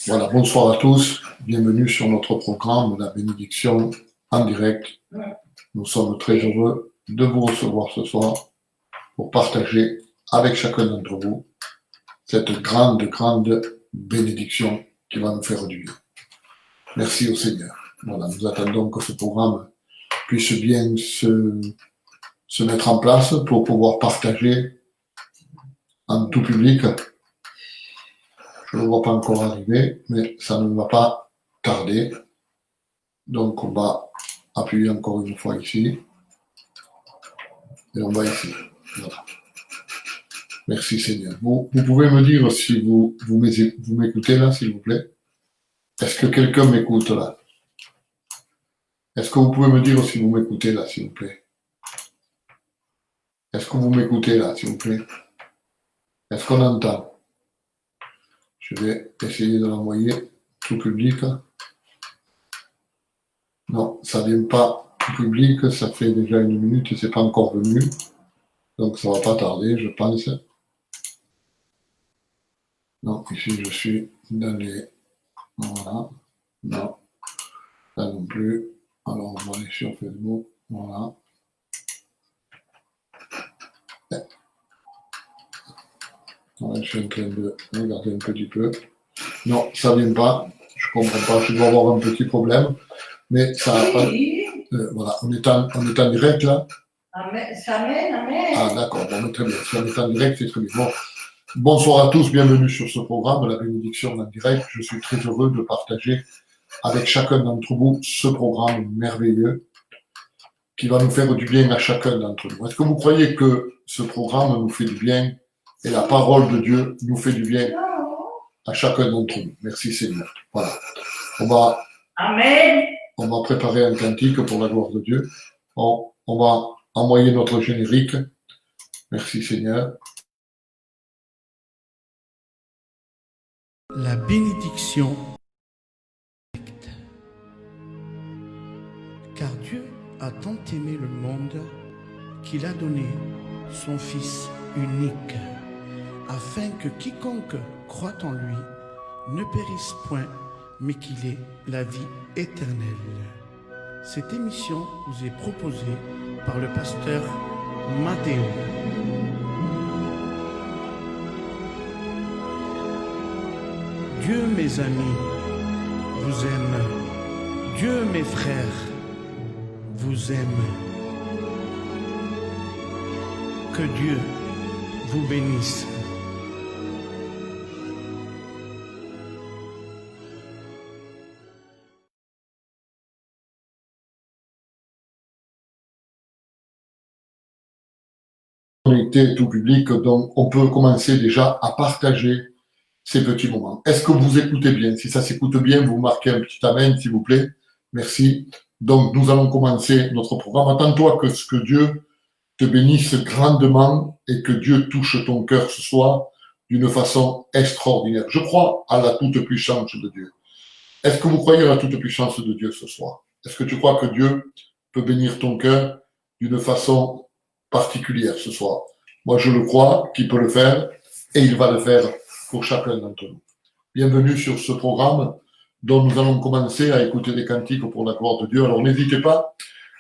Voilà, bonsoir à tous. Bienvenue sur notre programme La bénédiction en direct. Nous sommes très heureux de vous recevoir ce soir pour partager avec chacun d'entre vous cette grande bénédiction qui va nous faire du bien. Merci au Seigneur. Voilà, nous attendons que ce programme puisse bien se mettre en place pour pouvoir partager en tout public. Je ne le vois pas encore arriver, mais ça ne va pas tarder. Donc on va appuyer encore une fois ici. Et on va ici. Voilà. Merci Seigneur. Vous pouvez me dire si vous m'écoutez là, s'il vous plaît. Est-ce que quelqu'un m'écoute là? Est-ce que vous pouvez me dire si vous m'écoutez là, s'il vous plaît? Est-ce que vous m'écoutez là, s'il vous plaît? Est-ce qu'on entend? Je vais essayer de l'envoyer tout public. Non, ça ne vient pas tout public, ça fait déjà 1 minute et c'est pas encore venu. Donc ça va pas tarder, je pense. Non, ici je suis dans les... Voilà. Non, là non plus. Alors on va aller sur Facebook. Voilà. Voilà, je suis en train de regarder un petit peu. Non, ça ne vient pas. Je ne comprends pas. Je dois avoir un petit problème. Mais ça n'a pas. Voilà, on est en direct là. Amen. Ah d'accord, bon, très bien. Si on est en direct, c'est très bien. Bon. Bonsoir à tous, bienvenue sur ce programme, la bénédiction en direct. Je suis très heureux de partager avec chacun d'entre vous ce programme merveilleux qui va nous faire du bien à chacun d'entre nous. Est-ce que vous croyez que ce programme nous fait du bien et la parole de Dieu nous fait du bien à chacun d'entre nous? Merci Seigneur. Voilà. Amen. On va préparer un cantique pour la gloire de Dieu. On va envoyer notre générique. Merci Seigneur. La bénédiction. Car Dieu a tant aimé le monde qu'il a donné son Fils unique, afin que quiconque croit en lui ne périsse point, mais qu'il ait la vie éternelle. Cette émission vous est proposée par le pasteur Matteo. Dieu, mes amis, vous aime. Dieu, mes frères, vous aime. Que Dieu vous bénisse. Connecté tout public, donc on peut commencer déjà à partager ces petits moments. Est-ce que vous écoutez bien? Si ça s'écoute bien, vous marquez un petit amen, s'il vous plaît. Merci. Donc, nous allons commencer notre programme. Attends-toi que Dieu te bénisse grandement et que Dieu touche ton cœur ce soir d'une façon extraordinaire. Je crois à la toute-puissance de Dieu. Est-ce que vous croyez à la toute-puissance de Dieu ce soir? Est-ce que tu crois que Dieu peut bénir ton cœur d'une façon particulière ce soir? Moi, je le crois qu'il peut le faire et il va le faire pour chacun d'entre nous. Bienvenue sur ce programme dont nous allons commencer à écouter des cantiques pour la gloire de Dieu. Alors n'hésitez pas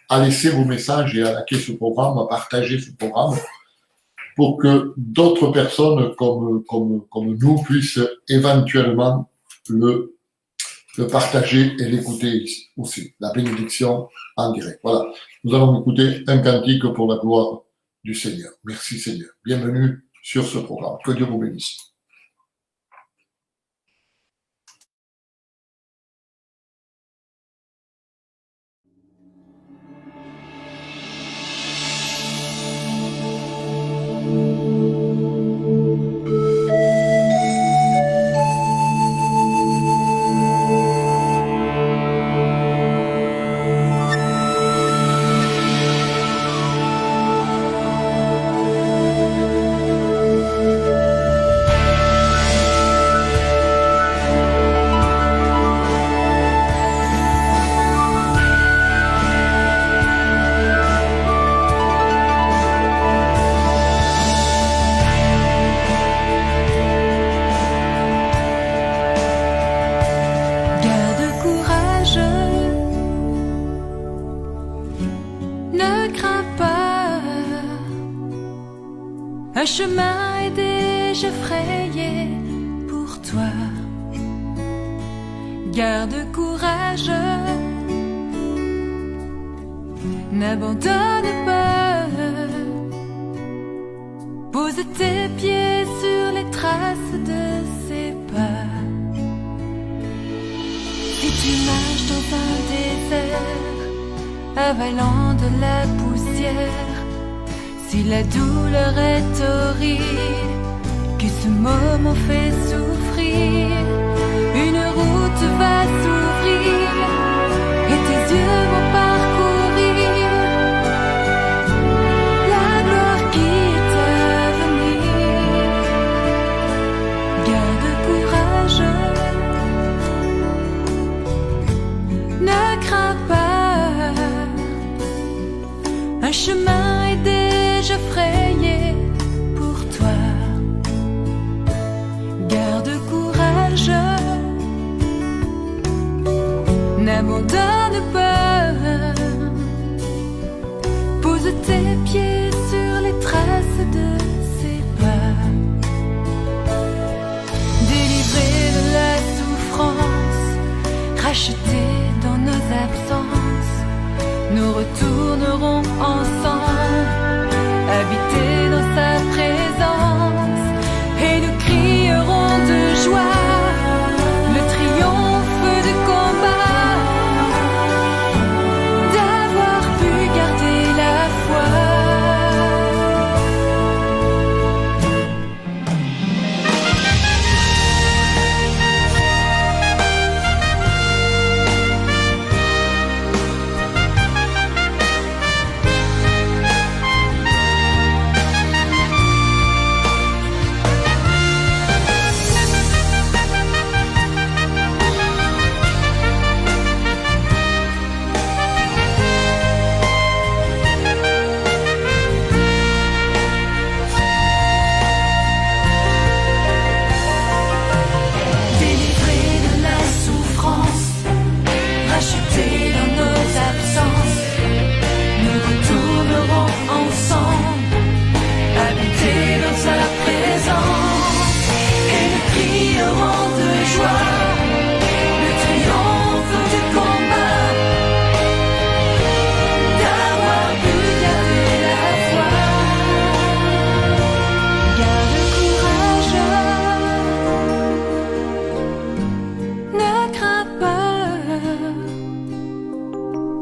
à laisser vos messages et à liker ce programme, à partager ce programme pour que d'autres personnes comme nous puissent éventuellement le partager et l'écouter aussi. La bénédiction en direct. Voilà. Nous allons écouter un cantique pour la gloire du Seigneur. Merci Seigneur. Bienvenue sur ce programme. Que Dieu vous bénisse. chemin est déjà frayé pour toi. Garde courage, n'abandonne pas. Pose tes pieds sur les traces de ses pas. Si tu marches dans un désert, avalant de la poussière, si la douleur est horrible, que ce moment fait souffrir, une route va s'ouvrir et tes yeux vont parcourir la gloire qui est à venir. Garde courage, ne crains pas, un chemin est déjà frayé pour toi. Garde courage, n'abandonne pas. Pose tes pieds sur les traces de ses pas. Délivré de la souffrance, racheté dans nos absences, nous retournerons ensemble, habiter dans sa présence, et nous crierons de joie le triomphe du combat, d'avoir pu garder la foi.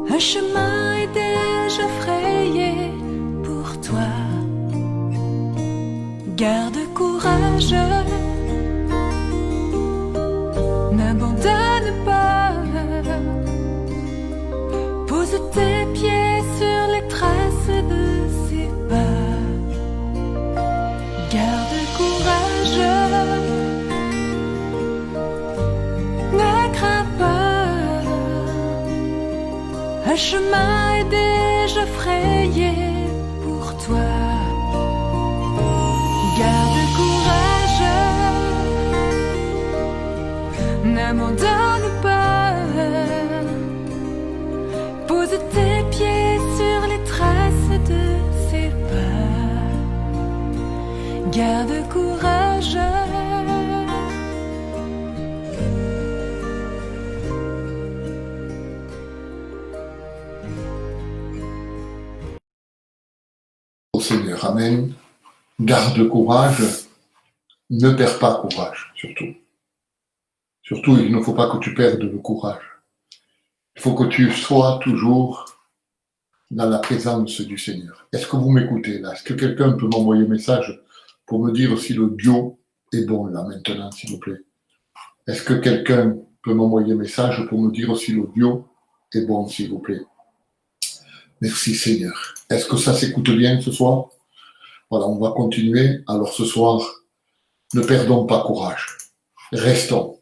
Un chemin est déjà frayé pour toi. Garde courage, n'abandonne pas. Pose tes pieds sur les traces de ses pas. Garde courage, ne crains pas. Un chemin est déjà frayé pour toi. Garde courage, n'abandonne pas. Pose tes pieds sur les traces de ses pas. Garde courage. Au Seigneur, amen. Garde courage, ne perds pas courage, surtout. Surtout, il ne faut pas que tu perdes le courage. Il faut que tu sois toujours dans la présence du Seigneur. Est-ce que vous m'écoutez là? Est-ce que quelqu'un peut m'envoyer un message pour me dire si le bio est bon là maintenant, s'il vous plaît? Est-ce que quelqu'un peut m'envoyer un message pour me dire si le bio est bon, s'il vous plaît? Merci Seigneur. Est-ce que ça s'écoute bien ce soir? Voilà, on va continuer. Alors ce soir, ne perdons pas courage. Restons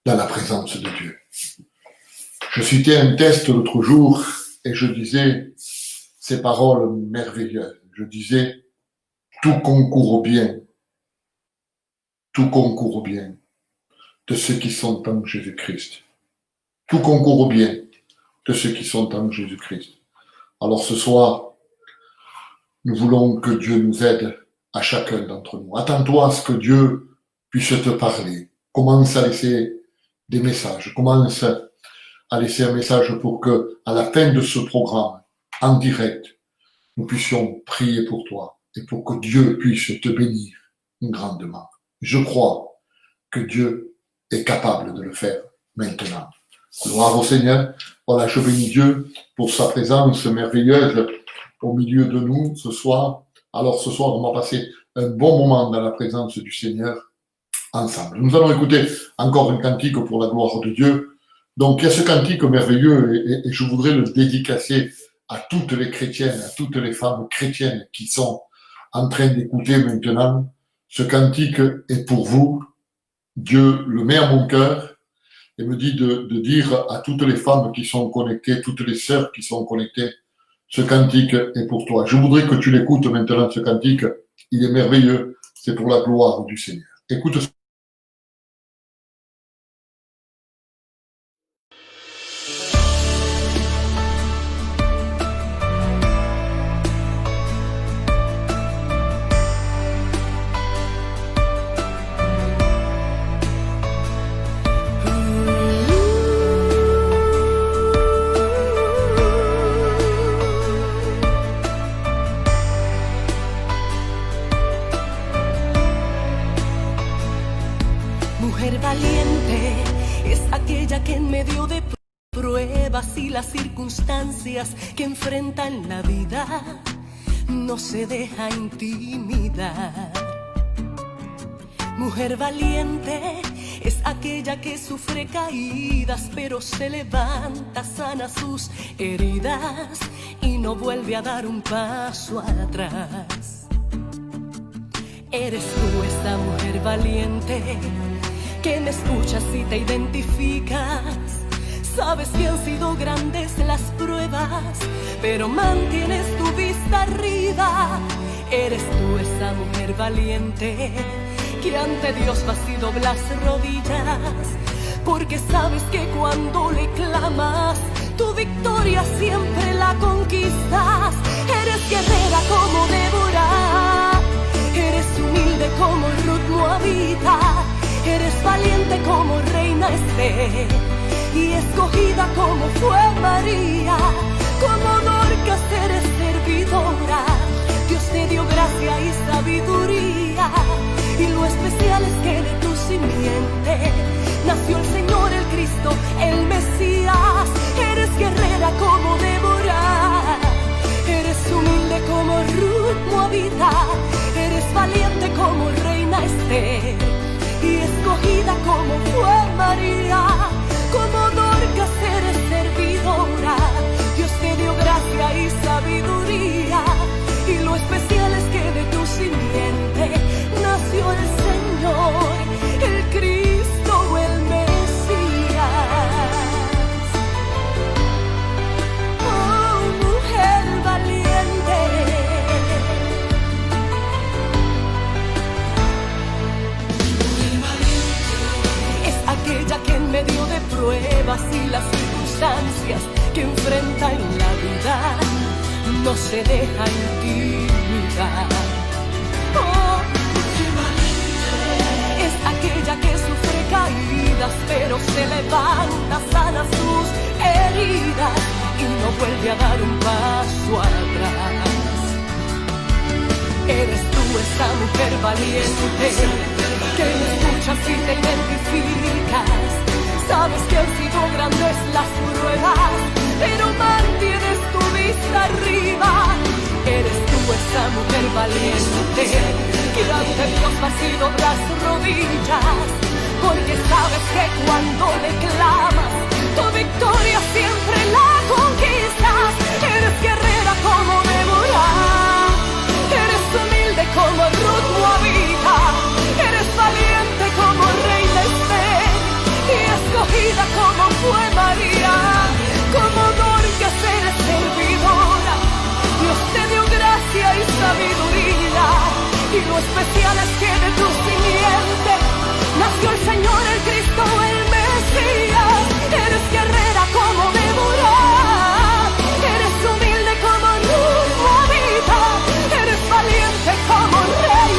dans la présence de Dieu. Je citais un test l'autre jour et je disais ces paroles merveilleuses. Je disais, tout concourt au bien de ceux qui sont en Jésus-Christ. Tout concourt au bien de ceux qui sont en Jésus-Christ. Alors ce soir, nous voulons que Dieu nous aide à chacun d'entre nous. Attends-toi à ce que Dieu puisse te parler. Commence à laisser des messages. Commence à laisser un message pour que, à la fin de ce programme, en direct, nous puissions prier pour toi et pour que Dieu puisse te bénir grandement. Je crois que Dieu est capable de le faire maintenant. Gloire au Seigneur. Voilà, je bénis Dieu pour sa présence merveilleuse au milieu de nous ce soir. Alors ce soir, on va passer un bon moment dans la présence du Seigneur ensemble. Nous allons écouter encore un cantique pour la gloire de Dieu. Donc il y a ce cantique merveilleux et je voudrais le dédicacer à toutes les chrétiennes, à toutes les femmes chrétiennes qui sont en train d'écouter maintenant. Ce cantique est pour vous. Dieu le met à mon cœur et me dit de dire à toutes les femmes qui sont connectées, toutes les sœurs qui sont connectées, ce cantique est pour toi. Je voudrais que tu l'écoutes maintenant, ce cantique. Il est merveilleux. C'est pour la gloire du Seigneur. Écoute ce Mujer valiente es aquella que en medio de pruebas y las circunstancias que enfrenta en la vida no se deja intimidar. Mujer valiente es aquella que sufre caídas pero se levanta, sana sus heridas y no vuelve a dar un paso atrás. Eres tú esa mujer valiente que me escuchas y te identificas. Sabes que han sido grandes las pruebas, pero mantienes tu vista arriba. Eres tú esa mujer valiente que ante Dios vas y doblas rodillas, porque sabes que cuando le clamas, tu victoria siempre la conquistas. Eres guerrera como Débora, eres humilde como Ruth Moabita, eres valiente como reina Esther y escogida como fue María. Como Dorcas eres servidora, Dios te dio gracia y sabiduría, y lo especial es que de tu simiente nació el Señor, el Cristo, el Mesías. Eres guerrera como Débora, eres humilde como Ruth Moabita, eres valiente como reina Esther y escogida como fue María. Como Dorcas eres servidora, Dios te dio gracia y sabiduría, y lo especial es que de tu simiente nació el Señor, el Cristo, el Mesías. Oh, mujer valiente. Es aquella que en medio de pruebas y las circunstancias que enfrenta en la vida no se deja intimidar. Oh, es aquella que sufre caídas pero se levanta, sana sus heridas y no vuelve a dar un paso atrás. Eres tú esa mujer valiente que me escuchas y te identificas. Sabes que han sido grandes las pruebas, pero mantienes tu vista arriba. Eres tú esa mujer valiente que ante Dios vas y doblas rodillas, porque sabes que cuando le clamas, tu victoria siempre la conquistas. Eres guerrera como Débora, eres humilde como Ruth Moabita, eres valiente como reina Esther y escogida como fue María. Como Dorcas eres servidora, Dios te dio gracia y sabiduría, y lo especial es que de tu simiente nació el Señor, el Cristo, el Mesías. Eres guerrera como Débora, eres humilde como Ruth Moabita, eres valiente como rey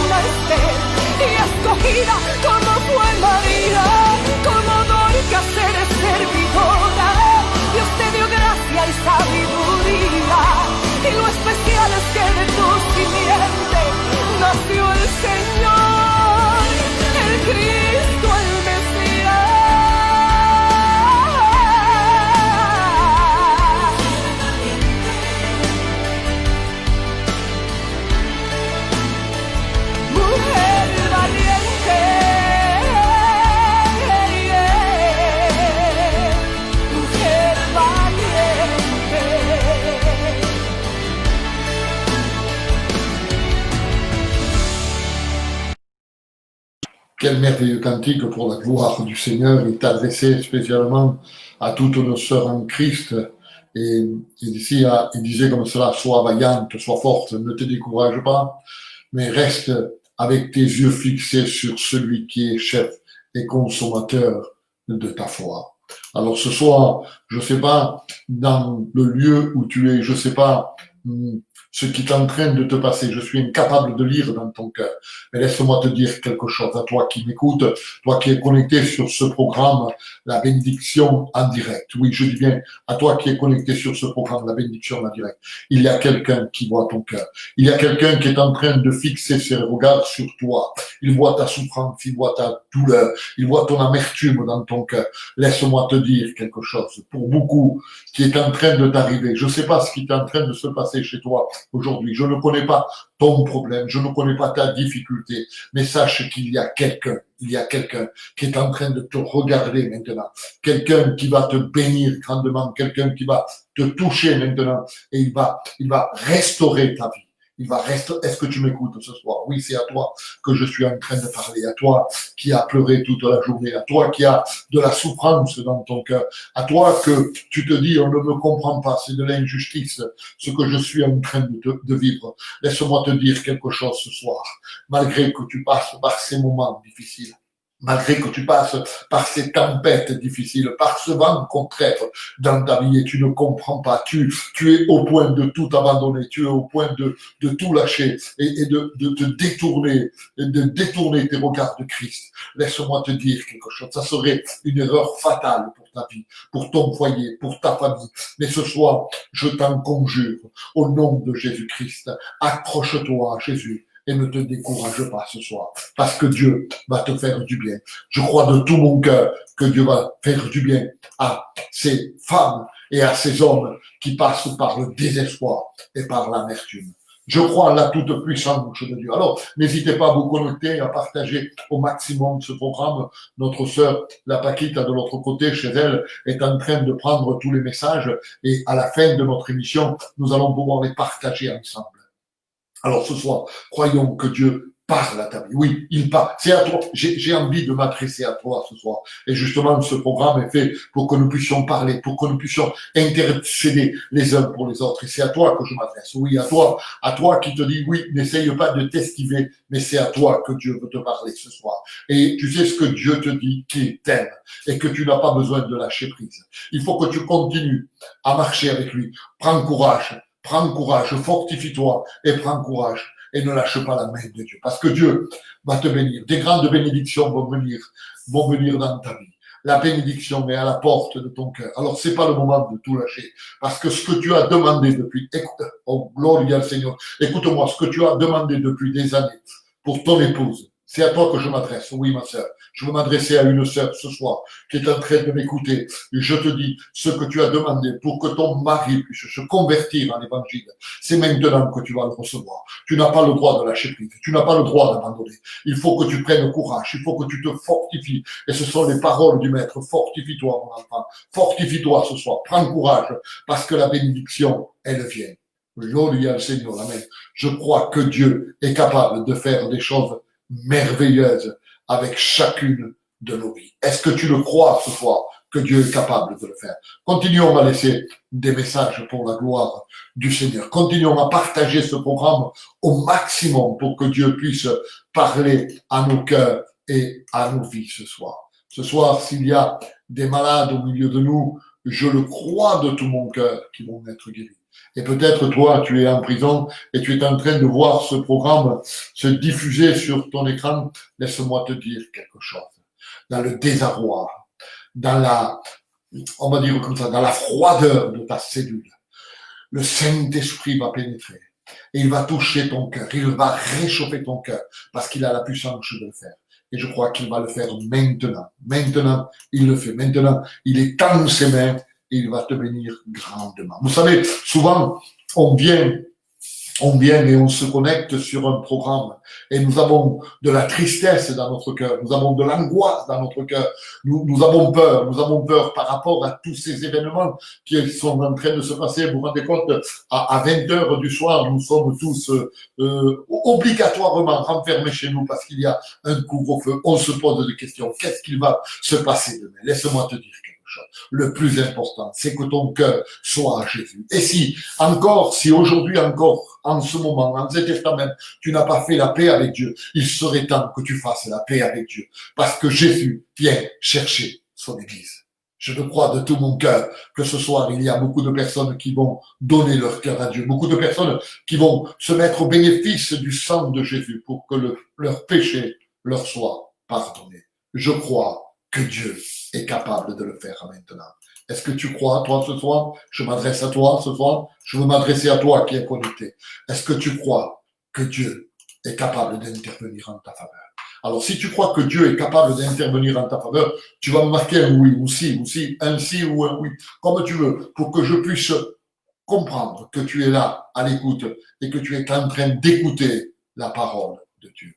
Quel merveilleux cantique pour la gloire du Seigneur. Il est adressé spécialement à toutes nos sœurs en Christ. Et ici, il disait comme cela, sois vaillante, sois forte, ne te décourage pas, mais reste avec tes yeux fixés sur celui qui est chef et consommateur de ta foi. Alors ce soir, je sais pas, dans le lieu où tu es, je sais pas ce qui est en train de te passer. Je suis incapable de lire dans ton cœur. Mais laisse-moi te dire quelque chose à toi qui m'écoute, toi qui es connecté sur ce programme, la bénédiction en direct. Oui, je dis bien à toi qui es connecté sur ce programme, la bénédiction en direct. Il y a quelqu'un qui voit ton cœur. Il y a quelqu'un qui est en train de fixer ses regards sur toi. Il voit ta souffrance, il voit ta douleur, il voit ton amertume dans ton cœur. Laisse-moi te dire quelque chose. Pour beaucoup qui est en train de t'arriver, je ne sais pas ce qui est en train de se passer chez toi aujourd'hui. Je ne connais pas ton problème, je ne connais pas ta difficulté, mais sache qu'il y a quelqu'un qui est en train de te regarder maintenant, quelqu'un qui va te bénir grandement, quelqu'un qui va te toucher maintenant et il va restaurer ta vie. Est-ce que tu m'écoutes ce soir? Oui, c'est à toi que je suis en train de parler, à toi qui as pleuré toute la journée, à toi qui as de la souffrance dans ton cœur, à toi que tu te dis, on ne me comprend pas, c'est de l'injustice, ce que je suis en train de vivre. Laisse-moi te dire quelque chose ce soir, malgré que tu passes par ces moments difficiles. Malgré que tu passes par ces tempêtes difficiles, par ce vent contraire dans ta vie et tu ne comprends pas, tu es au point de tout abandonner, tu es au point de tout lâcher et de te détourner, de détourner tes regards de Christ. Laisse-moi te dire quelque chose, ça serait une erreur fatale pour ta vie, pour ton foyer, pour ta famille. Mais ce soir, je t'en conjure, au nom de Jésus-Christ, accroche-toi à Jésus. Et ne te décourage pas ce soir, parce que Dieu va te faire du bien. Je crois de tout mon cœur que Dieu va faire du bien à ces femmes et à ces hommes qui passent par le désespoir et par l'amertume. Je crois à la toute-puissance de Dieu. Alors, n'hésitez pas à vous connecter, à partager au maximum ce programme. Notre sœur, la Paquita, de l'autre côté, chez elle, est en train de prendre tous les messages et à la fin de notre émission, nous allons pouvoir les partager ensemble. Alors ce soir, croyons que Dieu parle à ta vie. Oui, il parle. C'est à toi. J'ai envie de m'adresser à toi ce soir. Et justement, ce programme est fait pour que nous puissions parler, pour que nous puissions intercéder les uns pour les autres. Et c'est à toi que je m'adresse. Oui, à toi qui te dis, oui, n'essaye pas de t'esquiver, mais c'est à toi que Dieu veut te parler ce soir. Et tu sais ce que Dieu te dit, qu'il t'aime et que tu n'as pas besoin de lâcher prise. Il faut que tu continues à marcher avec lui. Prends courage, fortifie-toi et prends courage et ne lâche pas la main de Dieu. Parce que Dieu va te bénir. Des grandes bénédictions vont venir dans ta vie. La bénédiction est à la porte de ton cœur. Alors, c'est pas le moment de tout lâcher. Parce que ce que tu as demandé depuis, oh, gloire au Seigneur, écoute-moi, ce que tu as demandé depuis des années pour ton épouse, c'est à toi que je m'adresse. Oui, ma sœur. Je veux m'adresser à une sœur ce soir qui est en train de m'écouter. Et je te dis, ce que tu as demandé pour que ton mari puisse se convertir en l'évangile, c'est maintenant que tu vas le recevoir. Tu n'as pas le droit de lâcher prise. Tu n'as pas le droit d'abandonner. Il faut que tu prennes courage. Il faut que tu te fortifies. Et ce sont les paroles du Maître. Fortifie-toi, mon enfant. Fortifie-toi ce soir. Prends courage parce que la bénédiction, elle vient. Gloire au Seigneur. Amen. Je crois que Dieu est capable de faire des choses merveilleuses avec chacune de nos vies. Est-ce que tu le crois ce soir que Dieu est capable de le faire? Continuons à laisser des messages pour la gloire du Seigneur. Continuons à partager ce programme au maximum pour que Dieu puisse parler à nos cœurs et à nos vies ce soir. Ce soir, s'il y a des malades au milieu de nous, je le crois de tout mon cœur qu'ils vont être guéris. Et peut-être toi, tu es en prison et tu es en train de voir ce programme se diffuser sur ton écran. Laisse-moi te dire quelque chose. Dans le désarroi, on va dire comme ça, dans la froideur de ta cellule, le Saint-Esprit va pénétrer et il va toucher ton cœur. Il va réchauffer ton cœur parce qu'il a la puissance de le faire. Et je crois qu'il va le faire maintenant. Maintenant, il le fait. Maintenant, il est dans ses mains. Il va te bénir grandement. Vous savez, souvent, on vient on vient et on se connecte sur un programme et nous avons de la tristesse dans notre cœur, nous avons de l'angoisse dans notre cœur, nous avons peur par rapport à tous ces événements qui sont en train de se passer. Vous vous rendez compte, à 20 heures du soir, nous sommes tous obligatoirement renfermés chez nous parce qu'il y a un couvre-feu. On se pose des questions. Qu'est-ce qu'il va se passer demain? Laisse-moi te dire quelque chose. Le plus important, c'est que ton cœur soit à Jésus. Et si aujourd'hui encore, en ce moment, en cet instant même, tu n'as pas fait la paix avec Dieu, il serait temps que tu fasses la paix avec Dieu. Parce que Jésus vient chercher son Église. Je le crois de tout mon cœur que ce soir, il y a beaucoup de personnes qui vont donner leur cœur à Dieu. Beaucoup de personnes qui vont se mettre au bénéfice du sang de Jésus pour que leur péché leur soit pardonné. Je crois que Dieu est capable de le faire maintenant. Est-ce que tu crois, toi, ce soir? Je m'adresse à toi ce soir. Je veux m'adresser à toi qui es connecté. Est-ce que tu crois que Dieu est capable d'intervenir en ta faveur? Alors, si tu crois que Dieu est capable d'intervenir en ta faveur, tu vas me marquer un oui, ou si, un si ou un oui, comme tu veux, pour que je puisse comprendre que tu es là, à l'écoute, et que tu es en train d'écouter la parole de Dieu.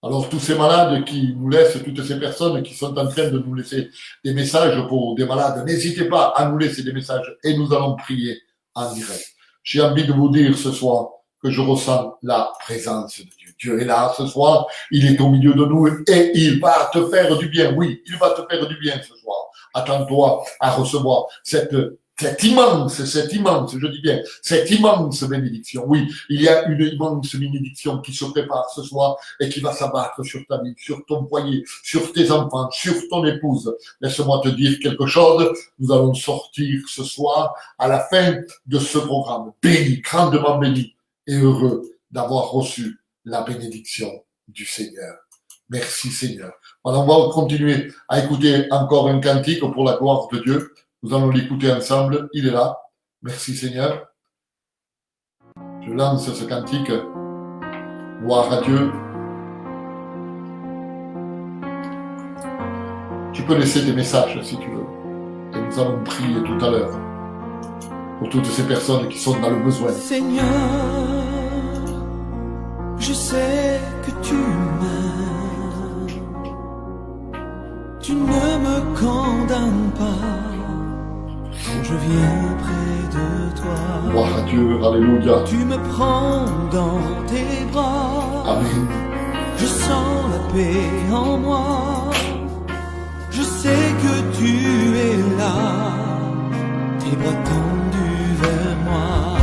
Alors, tous ces malades qui nous laissent, toutes ces personnes qui sont en train de nous laisser des messages pour des malades, n'hésitez pas à nous laisser des messages et nous allons prier en direct. J'ai envie de vous dire ce soir que je ressens la présence de Dieu. Dieu est là ce soir, il est au milieu de nous et il va te faire du bien. Oui, il va te faire du bien ce soir. Attends-toi à recevoir cette immense, je dis bien, cette immense bénédiction. Oui, il y a une immense bénédiction qui se prépare ce soir et qui va s'abattre sur ta vie, sur ton foyer, sur tes enfants, sur ton épouse. Laisse-moi te dire quelque chose. Nous allons sortir ce soir à la fin de ce programme. Béni, grandement béni et heureux d'avoir reçu la bénédiction du Seigneur. Merci Seigneur. Alors, on va continuer à écouter encore un cantique pour la gloire de Dieu. Nous allons l'écouter ensemble. Il est là. Merci Seigneur. Je lance ce cantique. Gloire à Dieu. Tu peux laisser des messages si tu veux. Et nous allons prier tout à l'heure pour toutes ces personnes qui sont dans le besoin. Seigneur, je sais que tu m'aimes. Tu ne me condamnes pas. Quand je viens près de toi, Gloire à Dieu, alléluia. tu me prends dans tes bras. Amen. Je sens la paix en moi. Je sais que tu es là, tes bras tendus vers moi.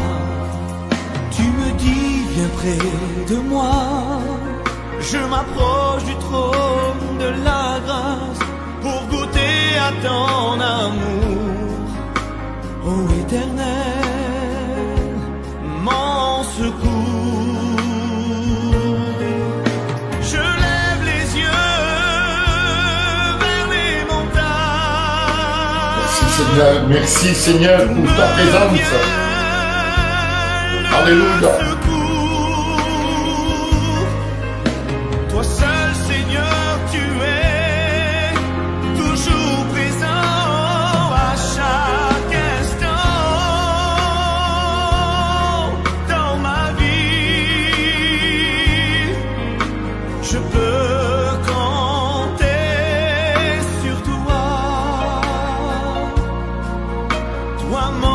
Tu me dis viens près de moi. Je m'approche du trône de la grâce pour goûter à ton amour. Ô Éternel, mon secours. Je lève les yeux vers les montagnes. Merci Seigneur pour ta présence. Alléluia. Toi seul Seigneur, tu es toujours présent à chaque instant dans ma vie. Je peux compter sur toi, toi mon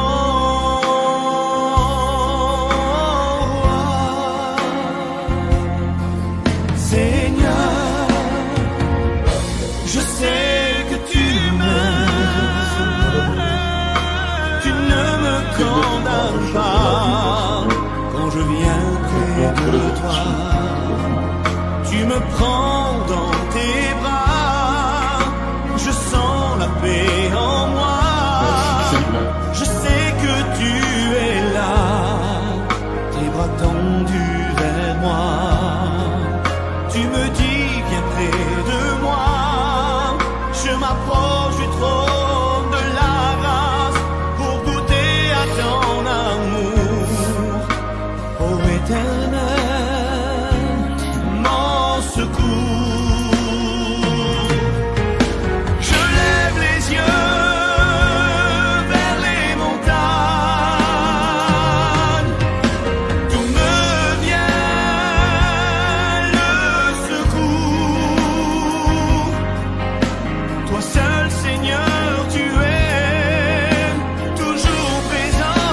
Seigneur, tu es toujours présent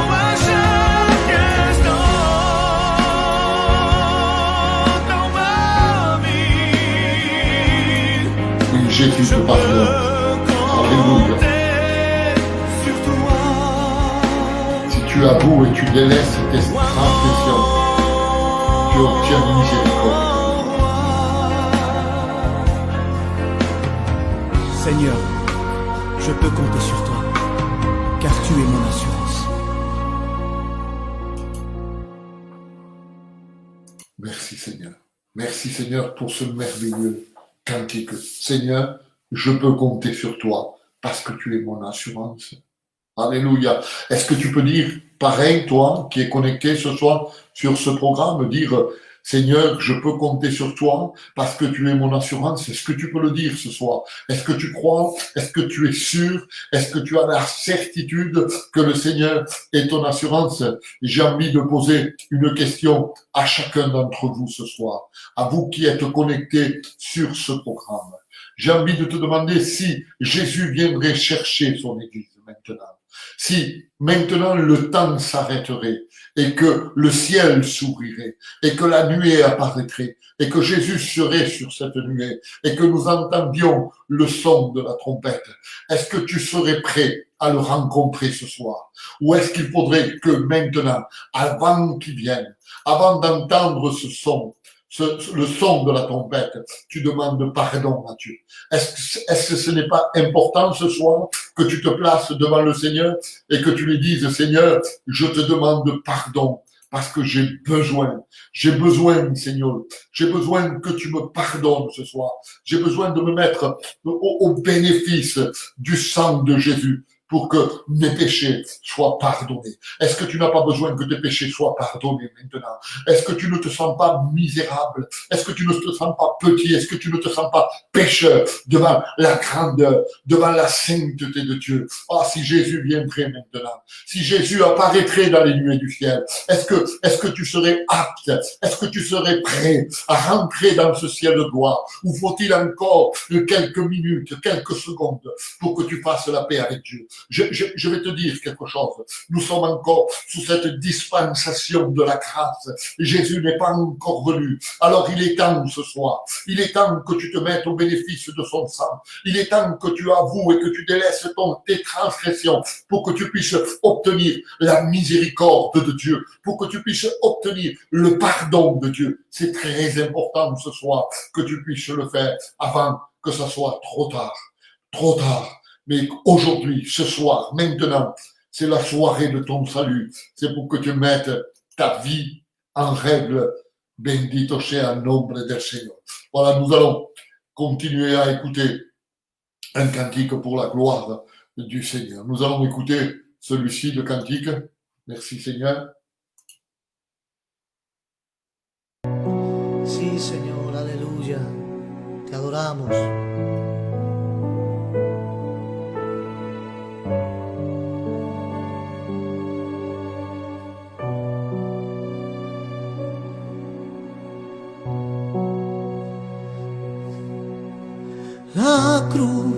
à chaque instant dans ma vie. Oui, Jésus Je te pardonne. peux Alléluia. compter sur toi. Si tu avoues et tu délaisses tes transgressions, tu obtiens miséricorde. Seigneur, je peux compter sur toi, car tu es mon assurance. Merci Seigneur. Merci Seigneur pour ce merveilleux cantique. Seigneur, je peux compter sur toi parce que tu es mon assurance. Alléluia. Est-ce que tu peux dire pareil, toi qui es connecté ce soir sur ce programme, dire Seigneur, je peux compter sur toi parce que tu es mon assurance. Est-ce que tu peux le dire ce soir? Est-ce que tu crois? Est-ce que tu es sûr? Est-ce que tu as la certitude que le Seigneur est ton assurance? J'ai envie de poser une question à chacun d'entre vous ce soir, à vous qui êtes connectés sur ce programme. J'ai envie de te demander si Jésus viendrait chercher son Église maintenant. Si maintenant le temps s'arrêterait et que le ciel s'ouvrirait et que la nuée apparaîtrait et que Jésus serait sur cette nuée et que nous entendions le son de la trompette, est-ce que tu serais prêt à le rencontrer ce soir? Ou est-ce qu'il faudrait que maintenant, avant qu'il vienne, avant d'entendre ce son, le son de la trompette, tu demandes pardon à Dieu? Est-ce que ce n'est pas important ce soir que tu te places devant le Seigneur et que tu lui dises, Seigneur, je te demande pardon parce que j'ai besoin, Seigneur, j'ai besoin que tu me pardonnes ce soir. J'ai besoin de me mettre au bénéfice du sang de Jésus pour que mes péchés soient pardonnés. Est-ce que tu n'as pas besoin que tes péchés soient pardonnés maintenant? Est-ce que tu ne te sens pas misérable? Est-ce que tu ne te sens pas petit? Est-ce que tu ne te sens pas pécheur devant la grandeur, devant la sainteté de Dieu? Ah, si Jésus viendrait maintenant, si Jésus apparaîtrait dans les nuées du ciel, est-ce que tu serais apte? Est-ce que tu serais prêt à rentrer dans ce ciel de gloire? Ou faut-il encore quelques minutes, quelques secondes pour que tu fasses la paix avec Dieu? Je vais te dire quelque chose. Nous sommes encore sous cette dispensation de la grâce. Jésus n'est pas encore venu. Alors il est temps ce soir. Il est temps que tu te mettes au bénéfice de son sang. Il est temps que tu avoues et que tu délaisses tes transgressions pour que tu puisses obtenir la miséricorde de Dieu, pour que tu puisses obtenir le pardon de Dieu. C'est très important ce soir que tu puisses le faire avant que ça soit trop tard. Trop tard. Mais aujourd'hui, ce soir, maintenant, c'est la soirée de ton salut. C'est pour que tu mettes ta vie en règle. Bendito sea el nombre del Seigneur. Voilà, nous allons continuer à écouter un cantique pour la gloire du Seigneur. Nous allons écouter celui-ci de cantique. Merci Seigneur. Sí, Señor, aleluya. Te adoramos. La cruz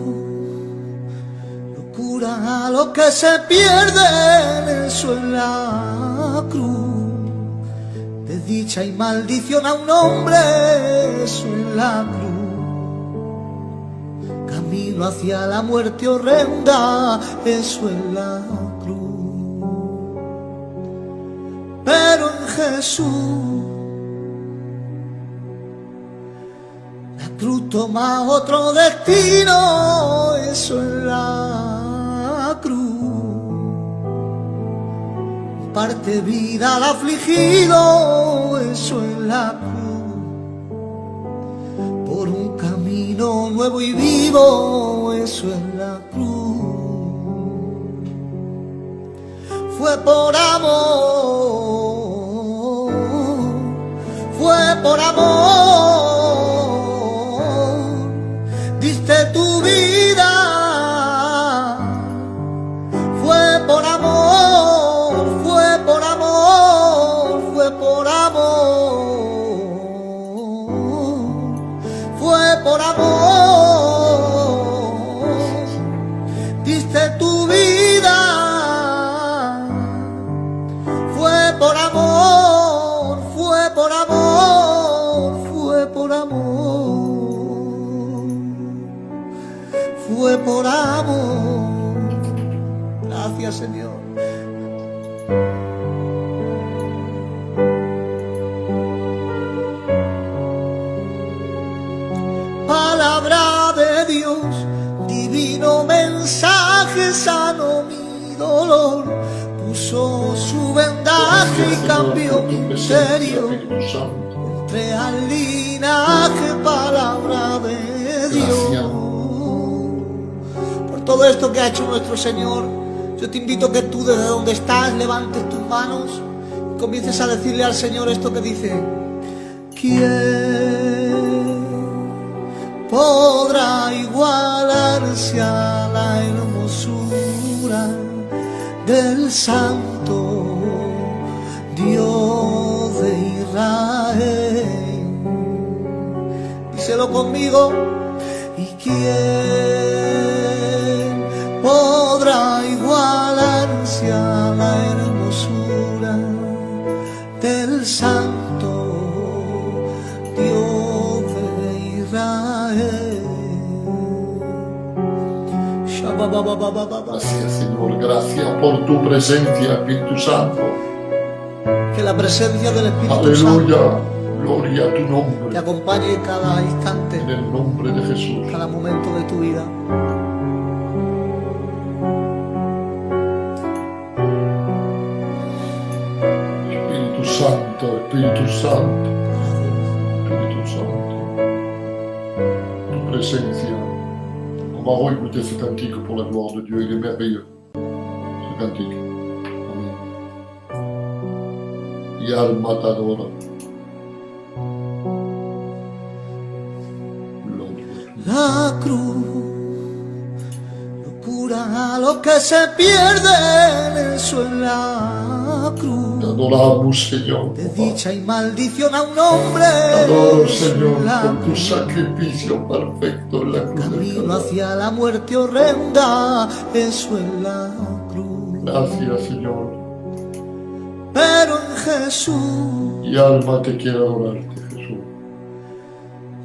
lo cura a los que se pierden, eso es la cruz. Desdicha y maldición a un hombre, eso es la cruz. Camino hacia la muerte horrenda, eso es la cruz. Pero en Jesús cruz toma otro destino, eso es la cruz. Parte vida al afligido, eso es la cruz. Por un camino nuevo y vivo, eso es la cruz. Fue por amor, fue por amor. Diste tu vida, fue por amor, fue por amor, fue por amor, fue por amor. fue por amor. Gracias, Señor. Palabra de Dios, divino mensaje, sanó mi dolor, puso su vendaje y cambió mi misterio. Entré al linaje, palabra de Dios. Por todo esto que ha hecho nuestro Señor, yo te invito a que tú desde donde estás levantes tus manos y comiences a decirle al Señor esto que dice: ¿quién podrá igualarse a la hermosura del Santo Dios de Israel? Díselo conmigo. ¿Y quién podrá igualarse a la hermosura del Santo Dios de Israel? Gracias, Señor, gracias por tu presencia, Espíritu Santo. Que la presencia del Espíritu Aleluya, Santo gloria a tu te nombre, acompañe cada instante, en el nombre de Jesús. cada momento de tu vida. Espíritu Santo, Espíritu Santo, Espíritu Santo, tu presencia. On va réécouter ce cantique pour la gloire de Dieu, il est merveilleux, ce cantique. Amen. Y alma t'adora. La cruz no cura a los que se pierden, eso es la cruz. Te adoramos, Señor. Desdicha y maldición a un hombre, Te adoro, eso Señor, es la por tu cruz. sacrificio perfecto en la cruz del Camino Calvario. hacia la muerte horrenda, eso es la cruz. Gracias, Señor. Pero en Jesús Y alma te quiere adorarte, Jesús.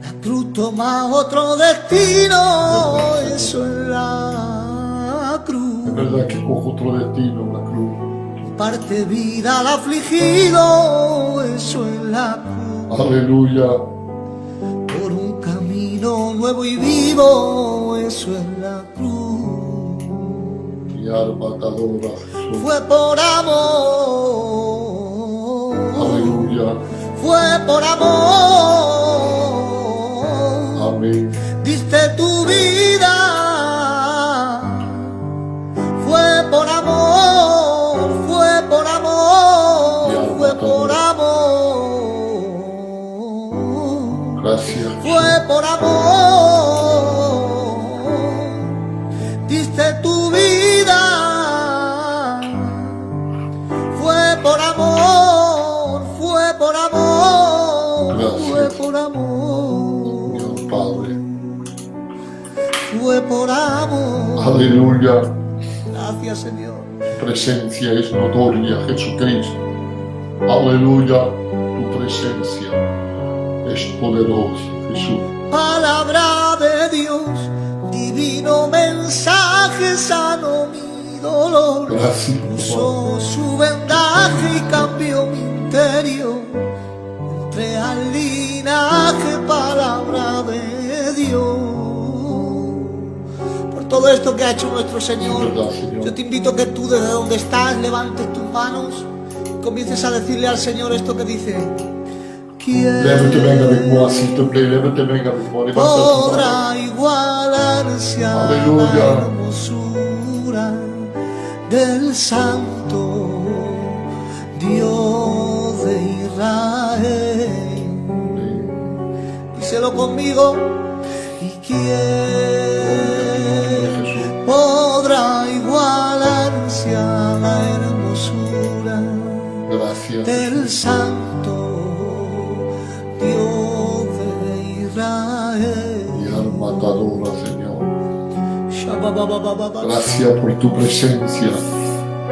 la cruz toma otro destino, eso es la cruz. Es verdad que cojo otro destino en la cruz. Parte vida al afligido, eso es la cruz. Aleluya. Por un camino nuevo y vivo, eso es la cruz. Mi alma te adora, Jesús. Fue por amor, Aleluya. fue por amor. Amén. Diste tu vida, fue por amor, fue por amor, fue por amor. Gracias. Fue por amor, diste tu vida. Fue por amor, fue por amor, Gracias. fue por amor, Dios Padre. fue por amor. Aleluya. Gracias, Señor. Tu presencia es notoria, Jesucristo. Aleluya. Tu presencia es poderosa, Jesús. Palabra de Dios, divino mensaje, sanó mi dolor. Gracias, Puso Padre. su vendaje y cambió mi interior. Entré al linaje, palabra de Dios. Por todo esto que ha hecho nuestro Señor, Es verdad, Señor. yo te invito a que tú desde donde estás levantes tus manos y comiences a decirle al Señor esto que dice: Lève-te bien avec moi, s'il te plaît. Lève-te bien avec moi. Levanta tu mano. podrá igualarse a Aleluya. la hermosura del Santo Dios de Israel? Amén. Díselo conmigo. ¿Y quién Jesús. podrá igualarse a la hermosura Gracias. del Santo Dios de Israel? Mi alma te adora, Señor. Shabba-ba-ba-ba-ba-ba. Gracias por tu presencia,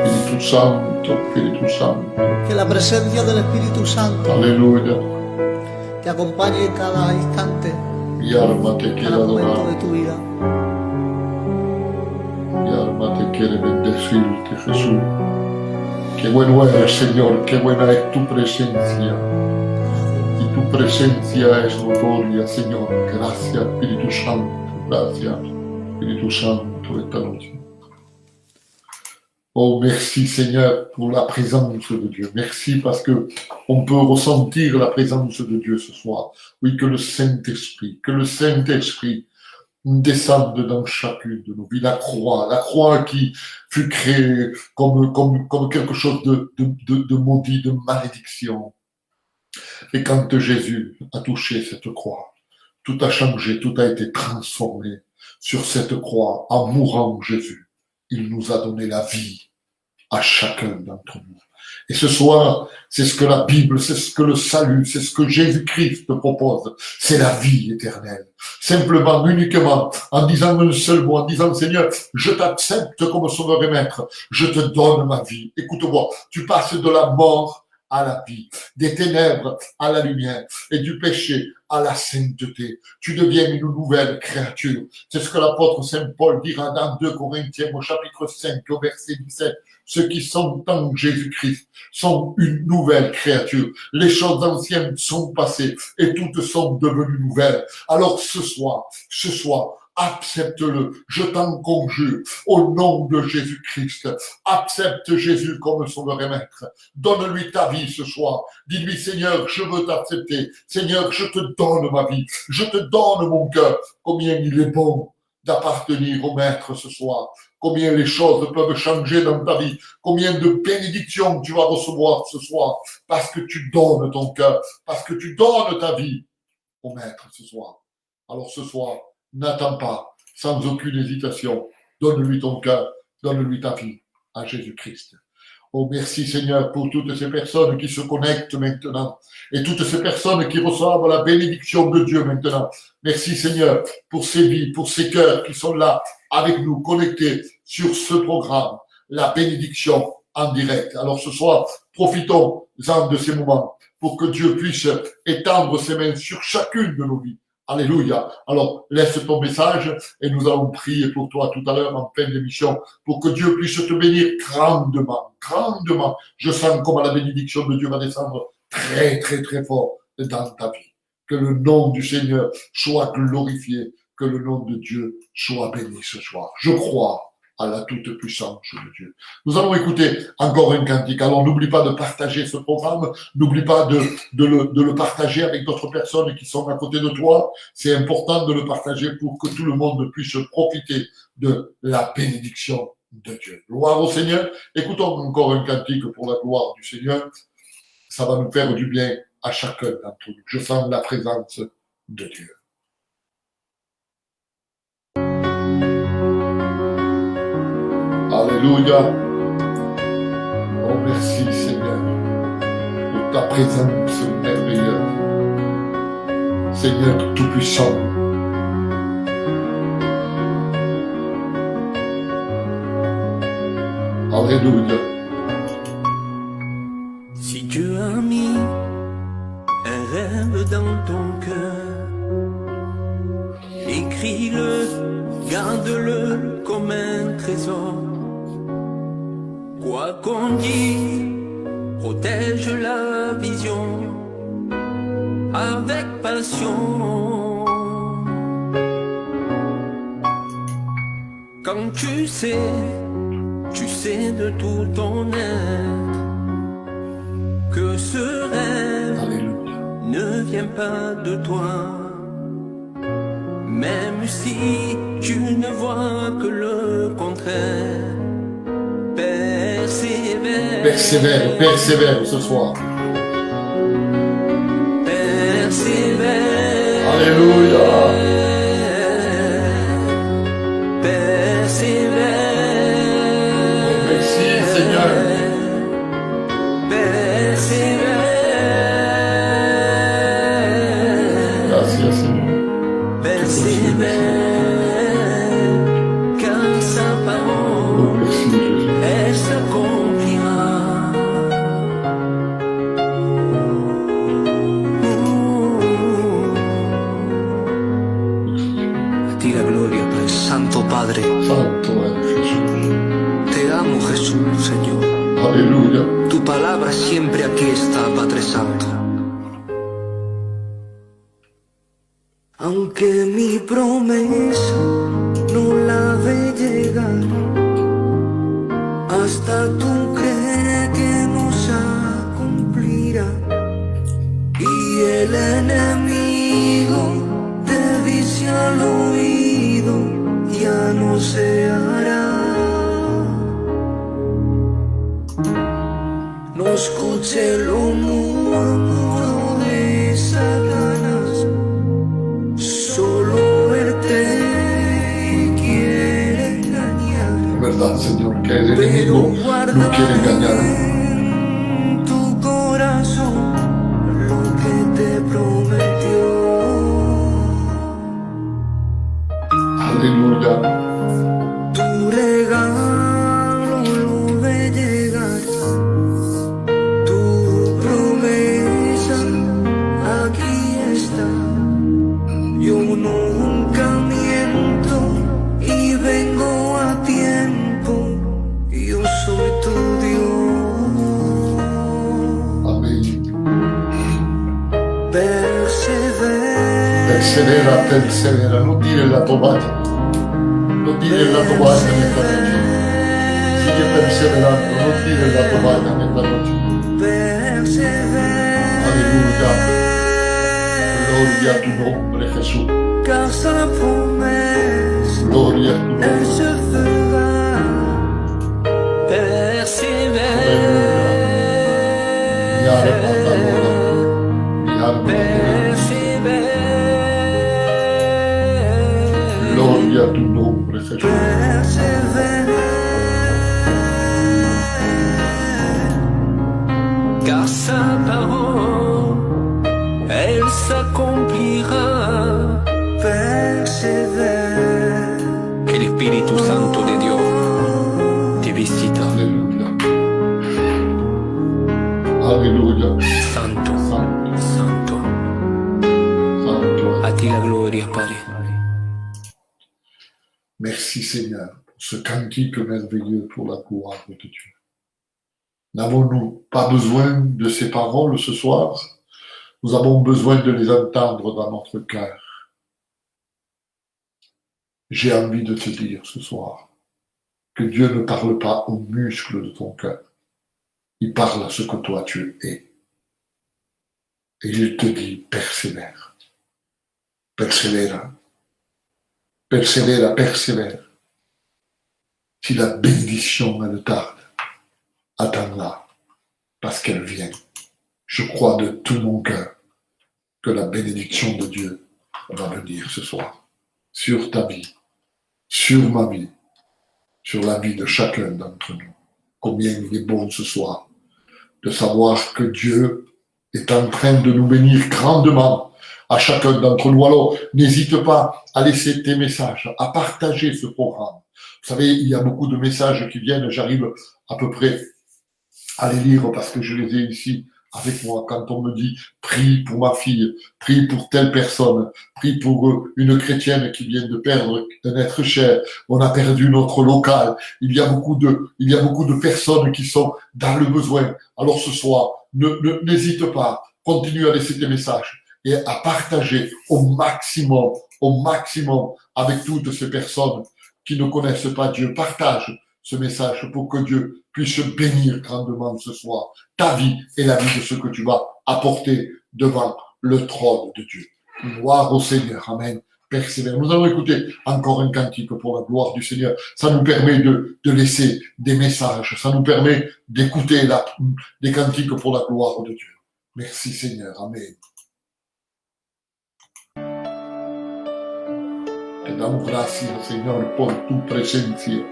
Espíritu Santo, Espíritu Santo. Que la presencia del Espíritu Santo Aleluya. te acompañe en cada instante, Mi alma te quiere cada momento de adorar. tu vida. quiere bendecirte, Jesús. Qué bueno eres, Señor, qué buena es tu presencia. Y tu presencia es notoria, Señor. Gracias, Espíritu Santo. Gracias, Espíritu Santo, esta noche. Oh, merci, Seigneur, pour la présence de Dieu. Merci parce que on peut ressentir la présence de Dieu ce soir. Oui, que le Saint-Esprit descende dans chacune de nos vies. La croix qui fut créée comme quelque chose de maudit, de malédiction. Et quand Jésus a touché cette croix, tout a changé, tout a été transformé. Sur cette croix, en mourant Jésus, il nous a donné la vie à chacun d'entre nous. Et ce soir, c'est ce que la Bible, c'est ce que le salut, c'est ce que Jésus-Christ te propose. C'est la vie éternelle. Simplement, uniquement, en disant un seul mot, en disant, Seigneur, je t'accepte comme sauveur et maître. Je te donne ma vie. Écoute-moi, tu passes de la mort à la vie, des ténèbres à la lumière et du péché à la sainteté. Tu deviens une nouvelle créature. C'est ce que l'apôtre Saint Paul dira dans 2 Corinthiens au chapitre 5 au verset 17. Ceux qui sont en Jésus-Christ sont une nouvelle créature. Les choses anciennes sont passées et toutes sont devenues nouvelles. Alors ce soir, accepte-le, je t'en conjure, au nom de Jésus-Christ. Accepte Jésus comme sauveur et maître. Donne-lui ta vie ce soir. Dis-lui, Seigneur, je veux t'accepter. Seigneur, je te donne ma vie. Je te donne mon cœur. Combien il est bon d'appartenir au maître ce soir. Combien les choses peuvent changer dans ta vie. Combien de bénédictions tu vas recevoir ce soir. Parce que tu donnes ton cœur. Parce que tu donnes ta vie au maître ce soir. Alors ce soir, n'attends pas, sans aucune hésitation. Donne-lui ton cœur, donne-lui ta vie à Jésus-Christ. Oh, merci Seigneur pour toutes ces personnes qui se connectent maintenant et toutes ces personnes qui reçoivent la bénédiction de Dieu maintenant. Merci Seigneur pour ces vies, pour ces cœurs qui sont là avec nous, connectés sur ce programme, la bénédiction en direct. Alors ce soir, profitons-en de ces moments pour que Dieu puisse étendre ses mains sur chacune de nos vies. Alléluia. Alors, laisse ton message et nous allons prier pour toi tout à l'heure en fin d'émission pour que Dieu puisse te bénir grandement, grandement. Je sens comment la bénédiction de Dieu va descendre très, très, très fort dans ta vie. Que le nom du Seigneur soit glorifié, que le nom de Dieu soit béni ce soir. Je crois à la toute-puissance de Dieu. Nous allons écouter encore un cantique. Alors n'oublie pas de partager ce programme, n'oublie pas de le partager avec d'autres personnes qui sont à côté de toi. C'est important de le partager pour que tout le monde puisse profiter de la bénédiction de Dieu. Gloire au Seigneur. Écoutons encore un cantique pour la gloire du Seigneur. Ça va nous faire du bien à chacun d'entre nous. Je sens la présence de Dieu. Alléluia. Oh, merci Seigneur pour ta présence merveilleuse. Seigneur Tout-Puissant. Alléluia. Si Dieu a mis un rêve dans ton cœur, écris-le, garde-le comme un trésor. Quoi qu'on dise, protège la vision avec passion. Quand tu sais de tout ton être que ce rêve ne vient pas de toi. Même si tu ne vois que le contraire, persévère. Persévère, persévère ce soir. Persévère. Alléluia. Persévère. Oh, merci Seigneur. Persévère. Gracias Seigneur. Persévère, car sa parole, Oh, merci Jésus. elle s'accomplira. A ti la gloria, Padre. Santo Padre. Santo es Jesús. azul, Señor. Alléluia. Tu palabra siempre aquí está, Padre Santo. Aunque mi promesa no la ve llegar, hasta tú crees que no se cumplirá. Y el enemigo te dice al oído, ya no se hará. No escuche lo murmuro de Satanás, solo él te quiere engañar. Es verdad, Señor, que el enemigo no quiere engañar. En tu corazón lo que te prometió. Alléluia. Tu regalo lo ve llegar, tu promesa aquí está. Yo nunca miento y vengo a tiempo, yo soy tu Dios. Amén. Persevera, Persevera. No tires la toalla. No tires la toalla en esta noche. Sigue perseverando. No tires la toalla en esta noche. persevera. Alléluia. Gloria a tu nombre, Jesús. Car sa promesse, Gloria a tu elle nombre. se fera. Persevère, Mi alma t'adora. Mi alma t'adora. persevère, Gloria a tu nombre, Jesús. persevère. Car sa parole, elle s'accomplira. Persevère. Que el Espíritu Santo de Dios te visita. Alléluia. Alléluia. Santo, Santo, Santo. santo. A ti la gloria, Padre. Merci Seigneur pour ce cantique merveilleux pour la gloire de Dieu. N'avons-nous pas besoin de ces paroles ce soir? Nous avons besoin de les entendre dans notre cœur. J'ai envie de te dire ce soir que Dieu ne parle pas aux muscles de ton cœur. Il parle à ce que toi tu es. Et il te dit, persévère. Persévère. Persévère, persévère. Si la bénédiction, elle tarde, attends-la, parce qu'elle vient. Je crois de tout mon cœur que la bénédiction de Dieu va venir ce soir sur ta vie, sur ma vie, sur la vie de chacun d'entre nous. Combien il est bon ce soir de savoir que Dieu est en train de nous bénir grandement à chacun d'entre nous. Alors, n'hésite pas à laisser tes messages, à partager ce programme. Vous savez, il y a beaucoup de messages qui viennent, j'arrive à peu près à les lire parce que je les ai ici avec moi. Quand on me dit « prie pour ma fille »,« prie pour telle personne »,« prie pour une chrétienne qui vient de perdre un être cher », on a perdu notre local. Il y a beaucoup de personnes qui sont dans le besoin. Alors ce soir, n'hésite pas, continue à laisser tes messages et à partager au maximum avec toutes ces personnes qui ne connaissent pas Dieu. Partage ce message pour que Dieu puisse bénir grandement ce soir ta vie et la vie de ce que tu vas apporter devant le trône de Dieu. Gloire au Seigneur. Amen. Persévère. Nous allons écouter encore un cantique pour la gloire du Seigneur. Ça nous permet de laisser des messages. Ça nous permet d'écouter des cantiques pour la gloire de Dieu. Merci Seigneur. Amen. Te damos gracias, Señor, por tu presencia.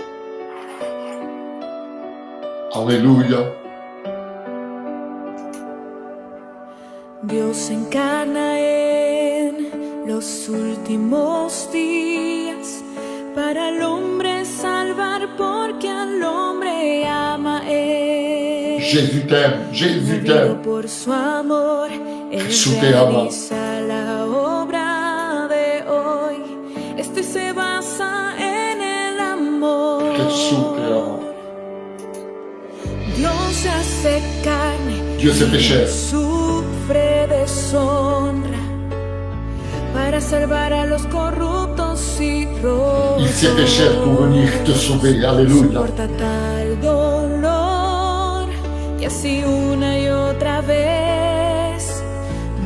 Aleluya. Dios se encarna en los últimos días para al hombre salvar porque al hombre ama él. Jésus t'aime, Jésus Movido t'aime. por su amor, él Jesús te ama. realiza la obra de hoy. Este se basa en el amor. Jesús te ama. Dios se hace carne. Dieu s'est fait chair. Sufre deshonra para salvar a los corruptos y rotos. Il s'est fait chair pour venir te sauver. Alléluia. Soporta tal dolor y así una y otra vez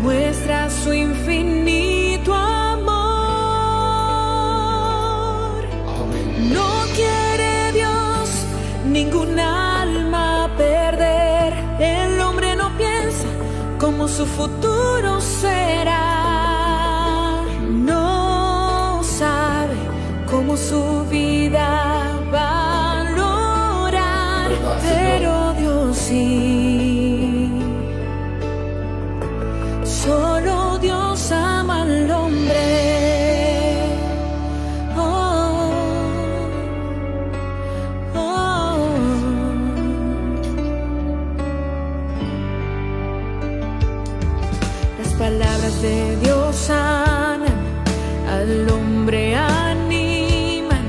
muestra su infinito amor. Amen. No quiere Dios ningún alma perder. El hombre no piensa cómo su futuro será. No sabe cómo su vida va a valorar, pero Dios sí. Solo Dios ama al hombre. Oh, oh. Las palabras de Dios sanan, al hombre animan,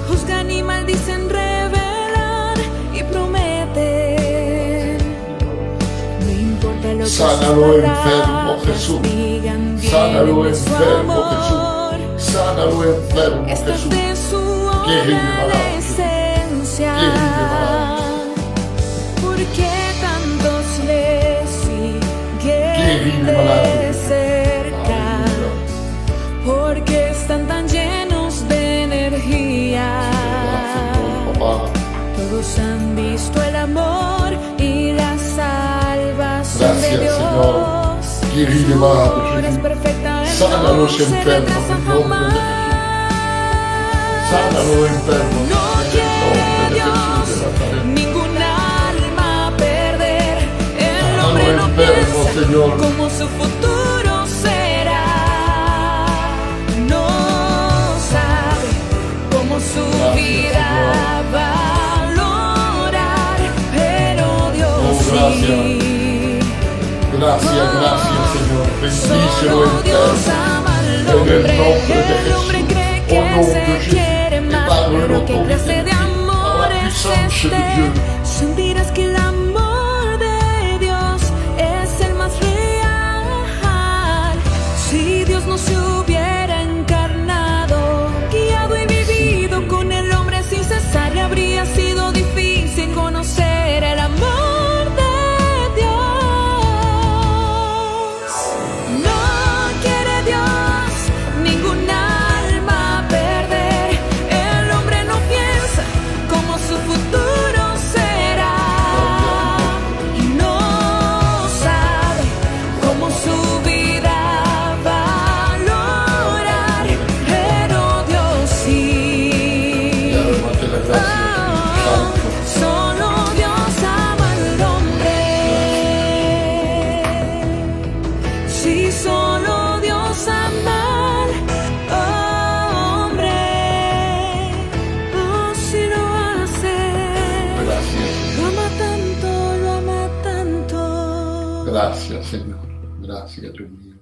juzgan y maldicen, revelan y prometen. No importa lo que Sánalo, sus enfermo, palabras Jesús. digan, Sánalo, viene de su enfermo, amor. Jesús. Sánalo, enfermo, Esta es Jesús. de su Guéris les malades, adolescencia. Guéris les malades. Porque tantos le Guéris siguen les malades. de cerca. Alléluia. Porque están tan llenos de energía. Gracias, Papa. Todos han visto el amor y la salvación Gracias, de Dios. Señor. Guéris les Su malades, obra es Jésus. perfecta, Él Sana a no los se enfermos retrasa en nombre de Jesús. jamás. Sánalo, enfermo. No En el quiere nombre de Dios Jesús de Nazaret. ningún alma perder. El Sánalo, hombre no enfermo, piensa Señor. cómo su futuro será. No sabe cómo su Gracias, vida Señor. va a valorar, pero Dios Oh, gracias. sí. Gracias, gracias, Señor. Bendícelo, Solo Dios enfermo. ama al En el hombre. nombre de El hombre Jesús. cree Au que nom de se Jésus. quiere Et más, par pero ¿qué l'autorité clase de de Dieu, par amor la es puissance de este? Dieu. Sentirás que el amor de Dios es el más real. Si Dios no se hubiera encarnado, guiado y vivido con el hombre sin cesar, le habría sido difícil conocer el amor de Dios. No quiere Dios ningún alma perder. El hombre no piensa cómo su futuro será. Y no sabe cómo su vida va a valorar, pero Dios sí. Y además de la gracia de Dios Santo. Solo Dios ama al hombre. Si solo Dios ama al hombre, oh, si lo hace. Gracias. Lo ama tanto, lo ama tanto. Gracias, Señor. Gracias, Dios mío.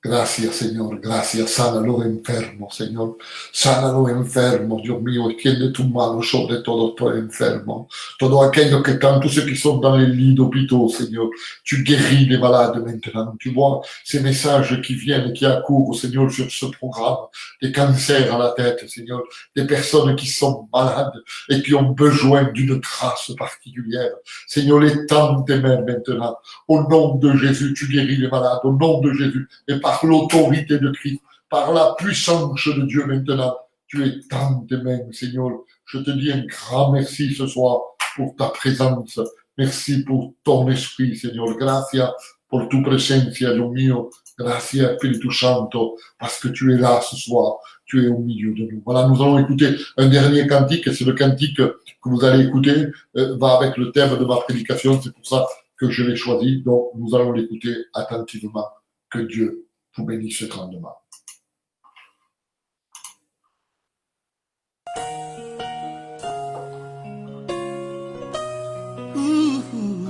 Gracias, Señor. Gracias. Sánalo, enfermo, Señor. Sánalo, enfermo, Dios mío. Extiende tu mano sobre todos tus enfermos. Todos aquellos que están, tous ceux qui sont dans les lits d'hôpitaux, Seigneur. Tu guéris les malades maintenant. Tu vois ces messages qui viennent et qui accourent, Seigneur, sur ce programme. Des cancers à la tête, Seigneur. Des personnes qui sont malades et qui ont besoin d'une grâce particulière. Seigneur, les tends tes mains maintenant. Au nom de Jésus, tu guéris les malades. Au nom de Jésus. Et par l'autorité de Christ, par la puissance de Dieu maintenant, tu étends tes mains, Seigneur. Je te dis un grand merci ce soir pour ta présence. Merci pour ton esprit, Seigneur. Gracias por tu presencia, Dios mío. Gracias, Espíritu Santo, parce que tu es là ce soir. Tu es au milieu de nous. Voilà, nous allons écouter un dernier cantique. Et c'est le cantique que vous allez écouter, va avec le thème de ma prédication. C'est pour ça que je l'ai choisi. Donc, nous allons l'écouter attentivement. Que Dieu vous bénisse grandement.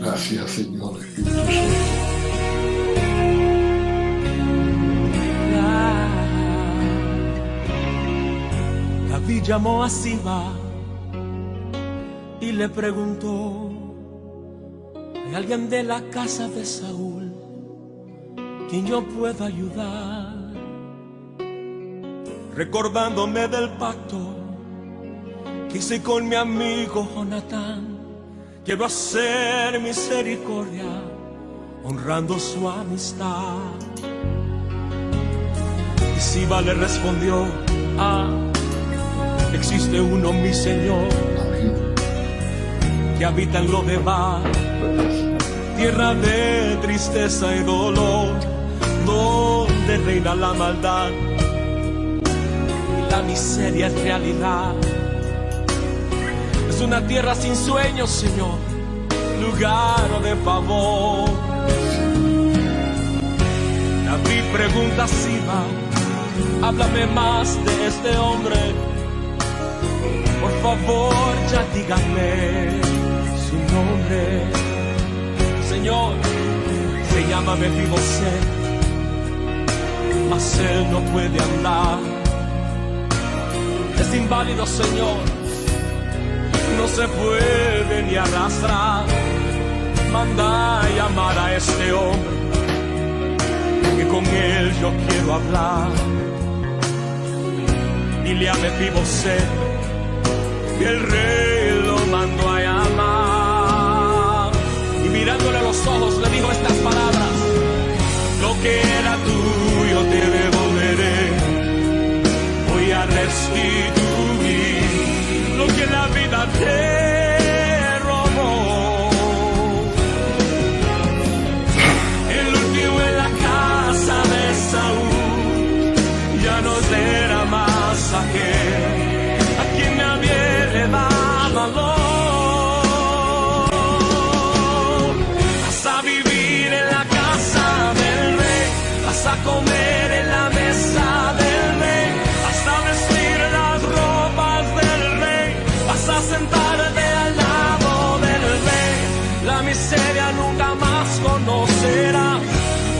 Gracias, Señor. Espíritu Santo. David llamó a Siba y y le preguntó: ¿hay alguien de la casa de Saúl quien yo pueda ayudar? Recordándome del pacto que hice con mi amigo Jonatán, quiero hacer misericordia honrando su amistad. Y Siba le respondió: existe uno, mi Señor, que habita en Lodebar, tierra de tristeza y dolor, donde reina la maldad y la miseria es realidad. Es una tierra sin sueños, Señor, lugar de favor. David pregunta a Siba: háblame más de este hombre, por favor, ya díganme su nombre. Señor, se llama Mefiboset, mas él no puede andar. Es inválido, Señor, no se puede ni arrastrar. Manda a llamar a este hombre, que con él yo quiero hablar. Dile a Mefiboset que el rey lo mandó a llamar. Y mirándole a los ojos le dijo estas palabras: lo que era tuyo te devolveré, voy a restituir lo que la vida te robó. El último en la casa de Saúl ya no será más aquel a quien nadie le da valor. Vas a vivir en la casa del rey, vas a comer en la mesa del rey, vas a vestir las ropas del rey, vas a sentarte al lado del rey. La miseria nunca más conocerás,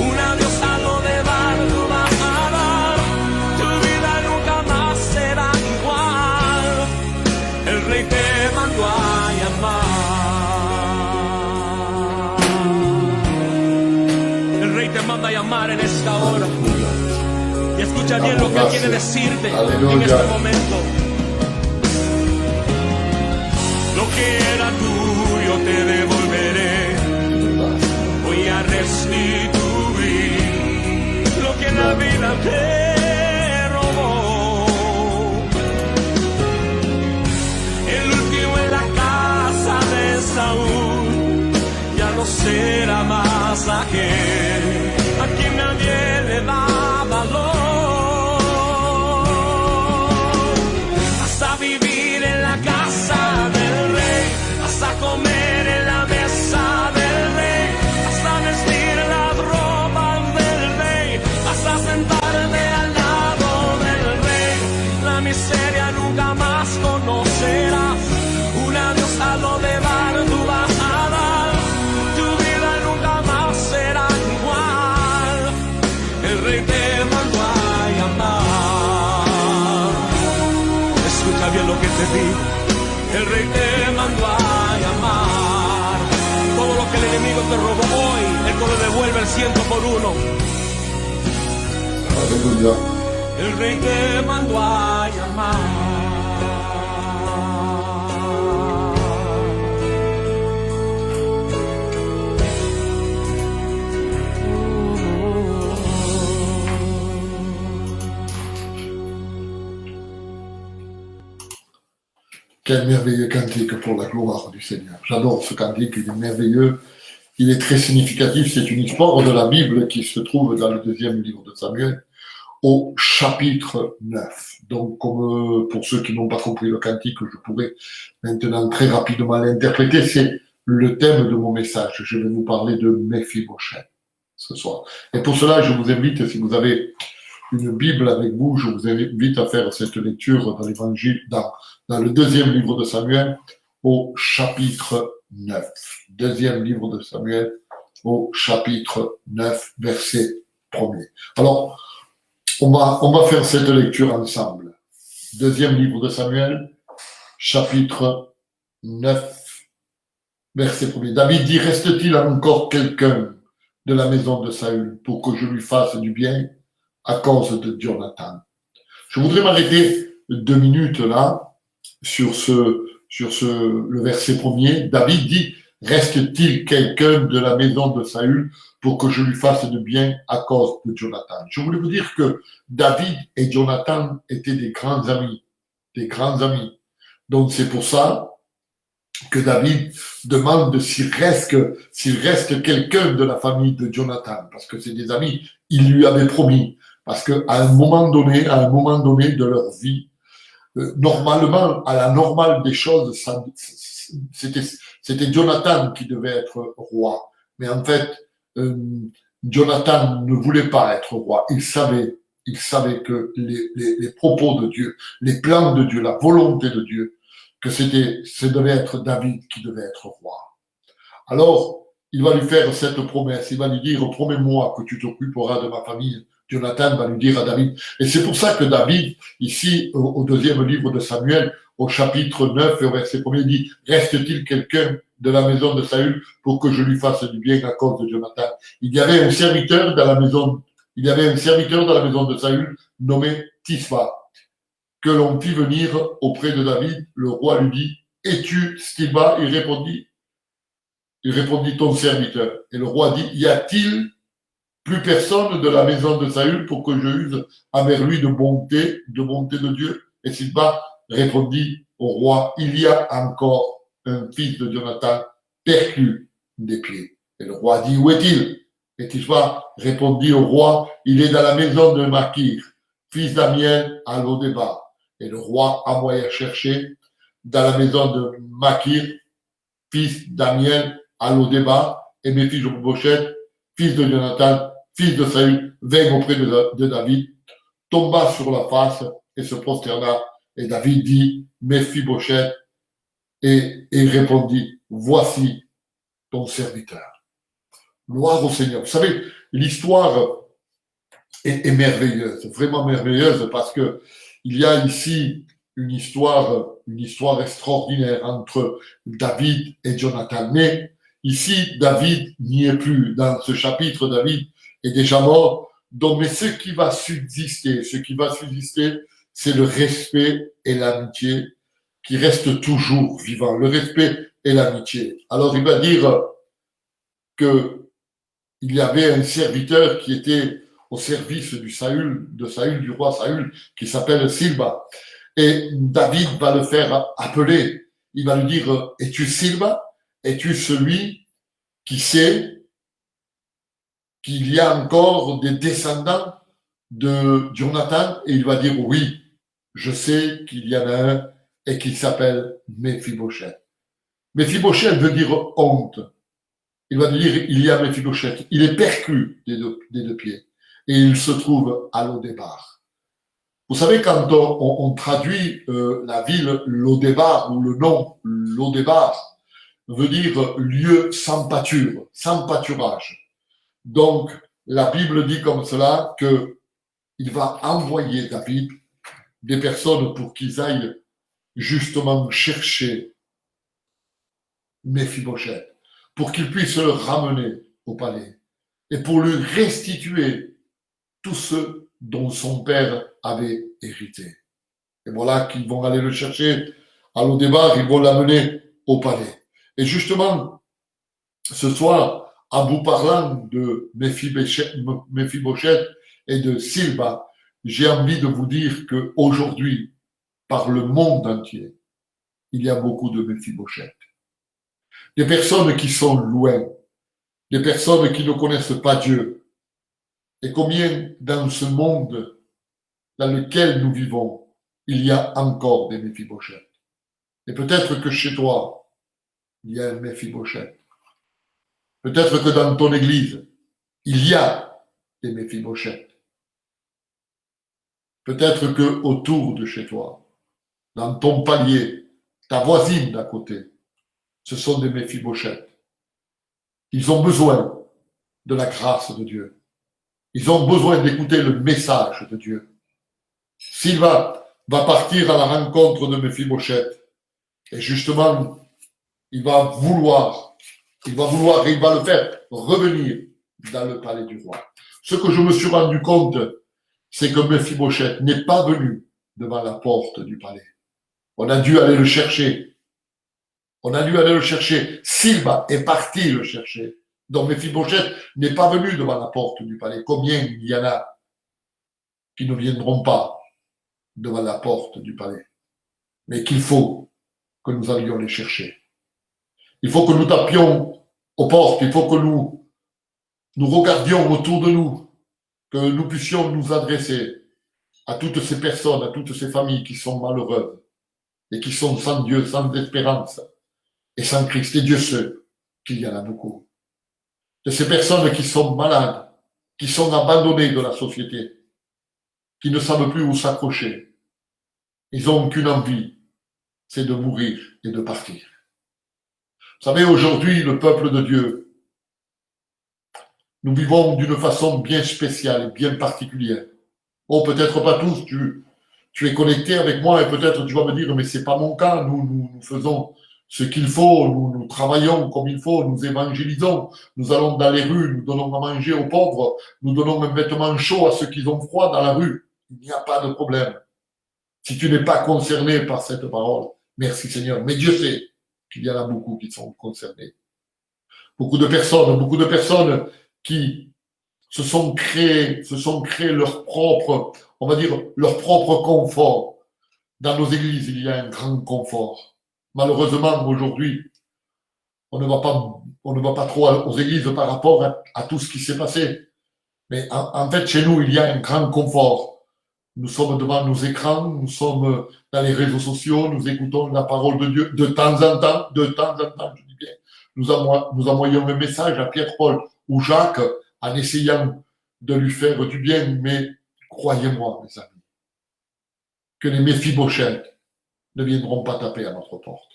un adiós a lo de bar tú vas a dar, tu vida nunca más será igual. El rey te mandó a llamar. El rey te manda a llamar en esta hora. Y escucha bien lo que él quiere decirte en este momento. Lo que era tuyo te devolveré, voy a restituir lo que la vida te robó. El último en la casa de Saúl ya no será más aquel a quien nadie le da valor. Vas a vivir en la casa del rey, vas a comer en la mesa del rey, vas a vestir las ropas del rey, vas a sentarte al lado del rey. La miseria nunca más conocerás, un adiós a lo de bar tú vas a dar, tu vida nunca más será igual. El rey te mandó a llamar. Escucha bien lo que te digo. El rey te mandó a llamar. Todo lo que el enemigo te robó hoy, él te lo devuelve el 100 por 1. Aleluya. El rey te mandó a llamar. Quel merveilleux cantique pour la gloire du Seigneur. J'adore ce cantique, il est merveilleux. Il est très significatif. C'est une histoire de la Bible qui se trouve dans le 2e livre de Samuel, au chapitre 9. Donc, comme pour ceux qui n'ont pas compris le cantique, je pourrais maintenant très rapidement l'interpréter. C'est le thème de mon message. Je vais vous parler de Mephibosheth ce soir. Et pour cela, je vous invite, si vous avez une Bible avec vous, je vous invite à faire cette lecture dans l'évangile, dans le 2e livre de Samuel, au chapitre 9. 2e livre de Samuel, au chapitre 9, verset 1er. Alors, on va faire cette lecture ensemble. 2e livre de Samuel, chapitre 9, verset 1er. David dit, reste-t-il encore quelqu'un de la maison de Saül pour que je lui fasse du bien à cause de Jonathan? Je voudrais m'arrêter 2 minutes là sur le verset 1er. David dit, reste-t-il quelqu'un de la maison de Saül pour que je lui fasse du bien à cause de Jonathan? Je voulais vous dire que David et Jonathan étaient des grands amis. Des grands amis. Donc c'est pour ça que David demande s'il reste quelqu'un de la famille de Jonathan, parce que c'est des amis, il lui avait promis, parce qu'à un moment donné de leur vie, normalement, à la normale des choses, c'était Jonathan qui devait être roi. Mais en fait, Jonathan ne voulait pas être roi. Il savait que les propos de Dieu, les plans de Dieu, la volonté de Dieu, que ce devait être David qui devait être roi. Alors, il va lui faire cette promesse. Il va lui dire, promets-moi que tu t'occuperas de ma famille. Jonathan va lui dire à David. Et c'est pour ça que David, ici, au 2e livre de Samuel, au chapitre 9 et au verset 1er, dit, reste-t-il quelqu'un de la maison de Saül pour que je lui fasse du bien à cause de Jonathan? Il y avait un serviteur dans la maison de Saül nommé Tisba, que l'on fit venir auprès de David. Le roi lui dit, es-tu Tisba? Il répondit, ton serviteur. Et le roi dit, y a-t-il plus personne de la maison de Saül pour que je use envers lui de bonté de Dieu? Et Tisba répondit au roi, il y a encore un fils de Jonathan perclus des pieds. Et le roi dit, où est-il? Et Tisba répondit au roi, il est dans la maison de Makir, fils d'Amiel à Lodébar. Et le roi envoya chercher dans la maison de Makir, fils d'Amiel à Lodébar, et Méphibosheth, fils de Jonathan, fils de Saül, vint auprès de David, tomba sur la face et se prosterna. Et David dit, Méphibosheth, et répondit, voici ton serviteur. Gloire au Seigneur. Vous savez, l'histoire est merveilleuse, vraiment merveilleuse, parce que il y a ici une histoire extraordinaire entre David et Jonathan. Mais ici, David n'y est plus. Dans ce chapitre, David est déjà mort. Donc, mais ce qui va subsister, c'est le respect et l'amitié qui restent toujours vivants. Le respect et l'amitié. Alors, il va dire que il y avait un serviteur qui était au service du roi Saül, qui s'appelle Silba. Et David va le faire appeler. Il va lui dire, es-tu Silba? Es-tu celui qui sait qu'il y a encore des descendants de Jonathan? Et il va dire, oui, je sais qu'il y en a un et qu'il s'appelle Méphibosheth. Méphibosheth veut dire honte. Il va dire, il y a Méphibosheth. Il est perclus des deux pieds. Et il se trouve à Lodébar. Vous savez, quand on traduit la ville Lodébar, ou le nom Lodébar, veut dire lieu sans pâture, sans pâturage. Donc, la Bible dit comme cela que il va envoyer David des personnes pour qu'ils aillent justement chercher Méphibosheth, pour qu'il puisse le ramener au palais et pour lui restituer tout ce dont son père avait hérité. Et voilà qu'ils vont aller le chercher à Lodébar, ils vont l'amener au palais. Et justement, ce soir, en vous parlant de Méphibosheth et de Silba, j'ai envie de vous dire qu'aujourd'hui, par le monde entier, il y a beaucoup de Méphibosheth. Des personnes qui sont loin, des personnes qui ne connaissent pas Dieu. Et combien dans ce monde dans lequel nous vivons, il y a encore des Méphibosheth. Et peut-être que chez toi, il y a un Méphibosheth. Peut-être que dans ton église, il y a des Méphibosheth. Peut-être que autour de chez toi, dans ton palier, ta voisine d'à côté, ce sont des Méphibosheth. Ils ont besoin de la grâce de Dieu. Ils ont besoin d'écouter le message de Dieu. Silva va partir à la rencontre de Méphibosheth. Et justement, il va vouloir et il va le faire revenir dans le palais du roi. Ce que je me suis rendu compte, c'est que Mephibosheth n'est pas venu devant la porte du palais. On a dû aller le chercher. Silba est parti le chercher. Donc Mephibosheth n'est pas venu devant la porte du palais. Combien il y en a qui ne viendront pas devant la porte du palais, mais qu'il faut que nous allions les chercher. Il faut que nous tapions aux portes, il faut que nous regardions autour de nous, que nous puissions nous adresser à toutes ces personnes, à toutes ces familles qui sont malheureuses et qui sont sans Dieu, sans espérance et sans Christ. Et Dieu sait qu'il y en a beaucoup. De ces personnes qui sont malades, qui sont abandonnées de la société, qui ne savent plus où s'accrocher. Ils n'ont qu'une envie, c'est de mourir et de partir. Vous savez, aujourd'hui, le peuple de Dieu, nous vivons d'une façon bien spéciale et bien particulière. Oh, peut-être pas tous, tu es connecté avec moi et peut-être tu vas me dire, mais c'est pas mon cas, nous faisons ce qu'il faut, nous travaillons comme il faut, nous évangélisons, nous allons dans les rues, nous donnons à manger aux pauvres, nous donnons un vêtement chaud à ceux qui ont froid dans la rue. Il n'y a pas de problème. Si tu n'es pas concerné par cette parole, merci Seigneur. Mais Dieu sait qu'il y en a beaucoup qui sont concernés. Beaucoup de personnes qui se sont créés leur propre, on va dire, leur propre confort. Dans nos églises, il y a un grand confort. Malheureusement, aujourd'hui, on ne va pas trop aux églises par rapport à tout ce qui s'est passé. Mais en fait, chez nous, il y a un grand confort. Nous sommes devant nos écrans, nous sommes dans les réseaux sociaux, nous écoutons la parole de Dieu de temps en temps, je dis bien. Nous envoyons un message à Pierre-Paul ou Jacques en essayant de lui faire du bien, mais croyez-moi, mes amis, que les Mephibosheth ne viendront pas taper à notre porte.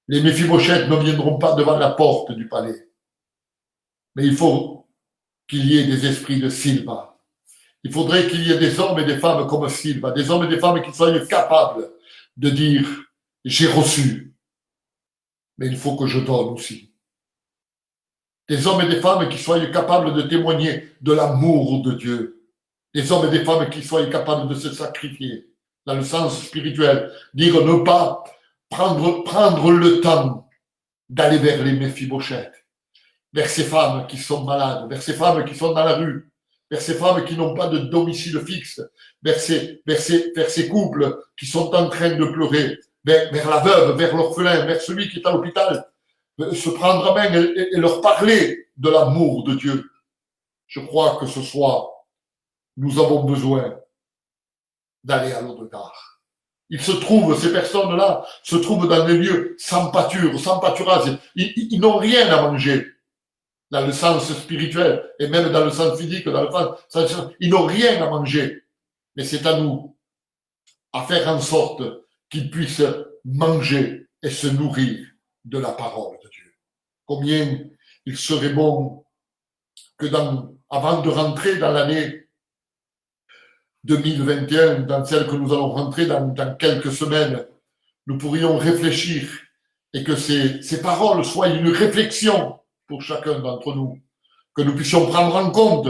Les Mephibosheth ne viendront pas devant la porte du palais. Mais il faut qu'il y ait des esprits de Silba. Il faudrait qu'il y ait des hommes et des femmes comme Silva, des hommes et des femmes qui soient capables de dire « j'ai reçu », mais il faut que je donne aussi. Des hommes et des femmes qui soient capables de témoigner de l'amour de Dieu. Des hommes et des femmes qui soient capables de se sacrifier dans le sens spirituel. Dire ne pas prendre le temps d'aller vers les Mephibosheth, vers ces femmes qui sont malades, vers ces femmes qui sont dans la rue, vers ces femmes qui n'ont pas de domicile fixe, vers ces couples qui sont en train de pleurer, vers la veuve, vers l'orphelin, vers celui qui est à l'hôpital, se prendre à main et leur parler de l'amour de Dieu. Je crois que ce soir, nous avons besoin d'aller à l'au-delà. Ces personnes-là se trouvent dans des lieux sans pâture, sans pâturage. Ils n'ont rien à manger. Dans le sens spirituel et même dans le sens physique, ils n'ont rien à manger. Mais c'est à nous à faire en sorte qu'ils puissent manger et se nourrir de la parole de Dieu. Combien il serait bon que avant de rentrer dans l'année 2021, dans celle que nous allons rentrer dans quelques semaines, nous pourrions réfléchir et que ces paroles soient une réflexion pour chacun d'entre nous, que nous puissions prendre en compte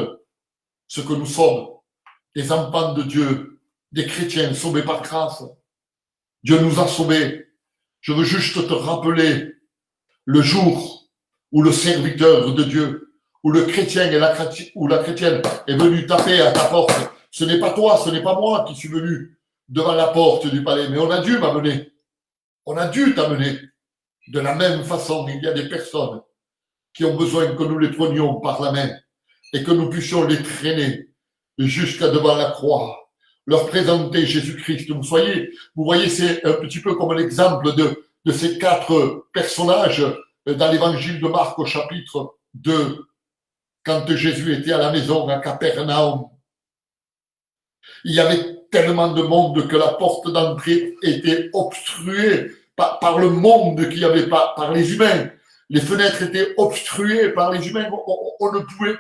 ce que nous sommes, des enfants de Dieu, des chrétiens sauvés par grâce. Dieu nous a sauvés. Je veux juste te rappeler le jour où le serviteur de Dieu, où le chrétien ou la chrétienne est venu taper à ta porte. Ce n'est pas toi, ce n'est pas moi qui suis venu devant la porte du palais, mais on a dû m'amener. On a dû t'amener. De la même façon, il y a des personnes qui ont besoin que nous les prenions par la main et que nous puissions les traîner jusqu'à devant la croix, leur présenter Jésus-Christ. Vous voyez, c'est un petit peu comme l'exemple de ces 4 personnages dans l'évangile de Marc au chapitre 2, quand Jésus était à la maison à Capernaum. Il y avait tellement de monde que la porte d'entrée était obstruée par le monde qu'il y avait, par les humains. Les fenêtres étaient obstruées par les humains. On ne pouvait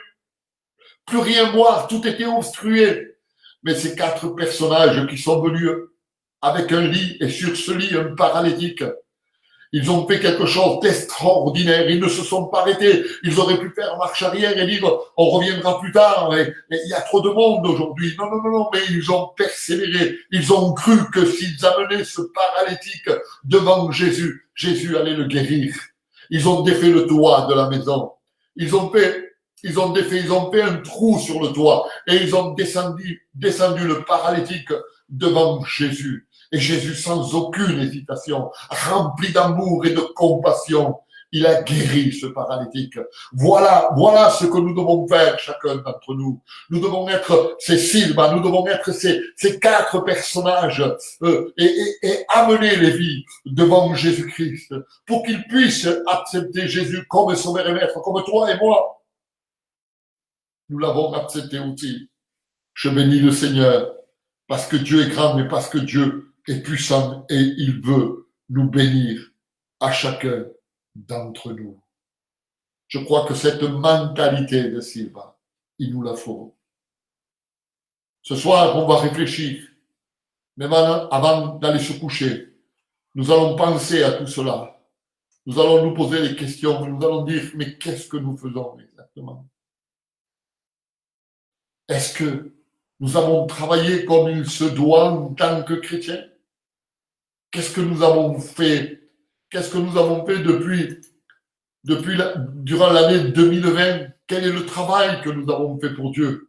plus rien voir. Tout était obstrué. Mais ces 4 personnages qui sont venus avec un lit et sur ce lit un paralytique, Ils ont fait quelque chose d'extraordinaire. Ils ne se sont pas arrêtés. Ils auraient pu faire marche arrière et dire on reviendra plus tard. Et il y a trop de monde aujourd'hui. Non, non, non, non. Mais ils ont persévéré. Ils ont cru que s'ils amenaient ce paralytique devant Jésus, Jésus allait le guérir. Ils ont défait le toit de la maison. Ils ont fait un trou sur le toit et ils ont descendu le paralytique devant Jésus. Et Jésus, sans aucune hésitation, rempli d'amour et de compassion, il a guéri ce paralytique. Voilà ce que nous devons faire, chacun d'entre nous. Nous devons être ces Silva, nous devons être ces 4 personnages et amener les vies devant Jésus-Christ pour qu'ils puissent accepter Jésus comme sauveur et maître, comme toi et moi. Nous l'avons accepté aussi. Je bénis le Seigneur parce que Dieu est grand, mais parce que Dieu est puissant et il veut nous bénir à chacun d'entre nous. Je crois que cette mentalité de Silva, il nous la faut. Ce soir, on va réfléchir, même avant d'aller se coucher. Nous allons penser à tout cela. Nous allons nous poser des questions. Nous allons dire, mais qu'est-ce que nous faisons exactement? Est-ce que nous avons travaillé comme il se doit en tant que chrétiens? Qu'est-ce que nous avons fait? Qu'est-ce que nous avons fait durant l'année 2020? Quel est le travail que nous avons fait pour Dieu?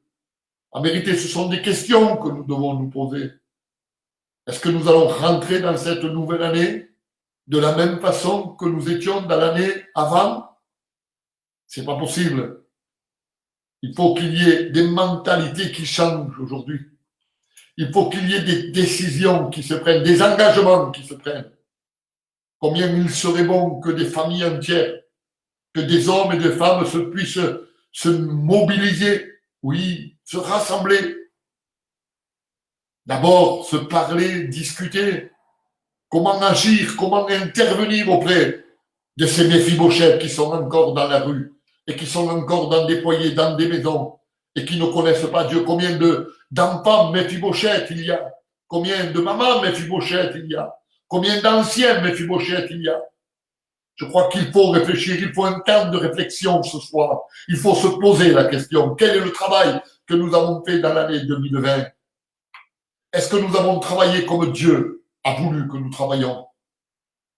En vérité, ce sont des questions que nous devons nous poser. Est-ce que nous allons rentrer dans cette nouvelle année de la même façon que nous étions dans l'année avant? C'est pas possible. Il faut qu'il y ait des mentalités qui changent aujourd'hui. Il faut qu'il y ait des décisions qui se prennent, des engagements qui se prennent. Combien il serait bon que des familles entières, que des hommes et des femmes puissent se mobiliser, oui, se rassembler. D'abord, se parler, discuter. Comment agir, comment intervenir auprès de ces Méphibosheth qui sont encore dans la rue et qui sont encore dans des foyers, dans des maisons et qui ne connaissent pas Dieu. Combien d'enfants Méphibosheth il y a? Combien de mamans Méphibosheth il y a? Combien d'anciens Méphibosheth il y a? Je crois qu'il faut réfléchir, il faut un temps de réflexion ce soir. Il faut se poser la question, quel est le travail que nous avons fait dans l'année 2020? Est-ce que nous avons travaillé comme Dieu a voulu que nous travaillions?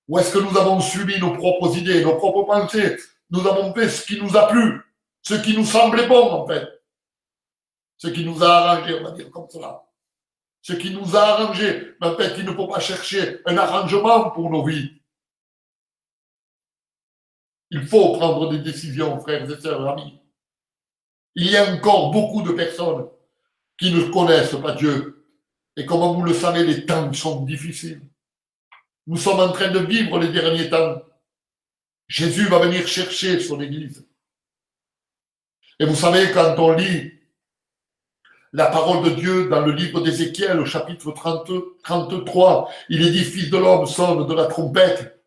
Ou est-ce que nous avons suivi nos propres idées, nos propres pensées? Nous avons fait ce qui nous a plu, ce qui nous semblait bon en fait. Ce qui nous a arrangé, on va dire comme cela. Ce qui nous a arrangé. Mais en fait, il ne faut pas chercher un arrangement pour nos vies. Il faut prendre des décisions, frères et sœurs, amis. Il y a encore beaucoup de personnes qui ne connaissent pas Dieu. Et comme vous le savez, les temps sont difficiles. Nous sommes en train de vivre les derniers temps. Jésus va venir chercher son Église. Et vous savez, quand on lit la parole de Dieu dans le livre d'Ézéchiel, au chapitre 33, il est dit, fils de l'homme, sonne de la trompette.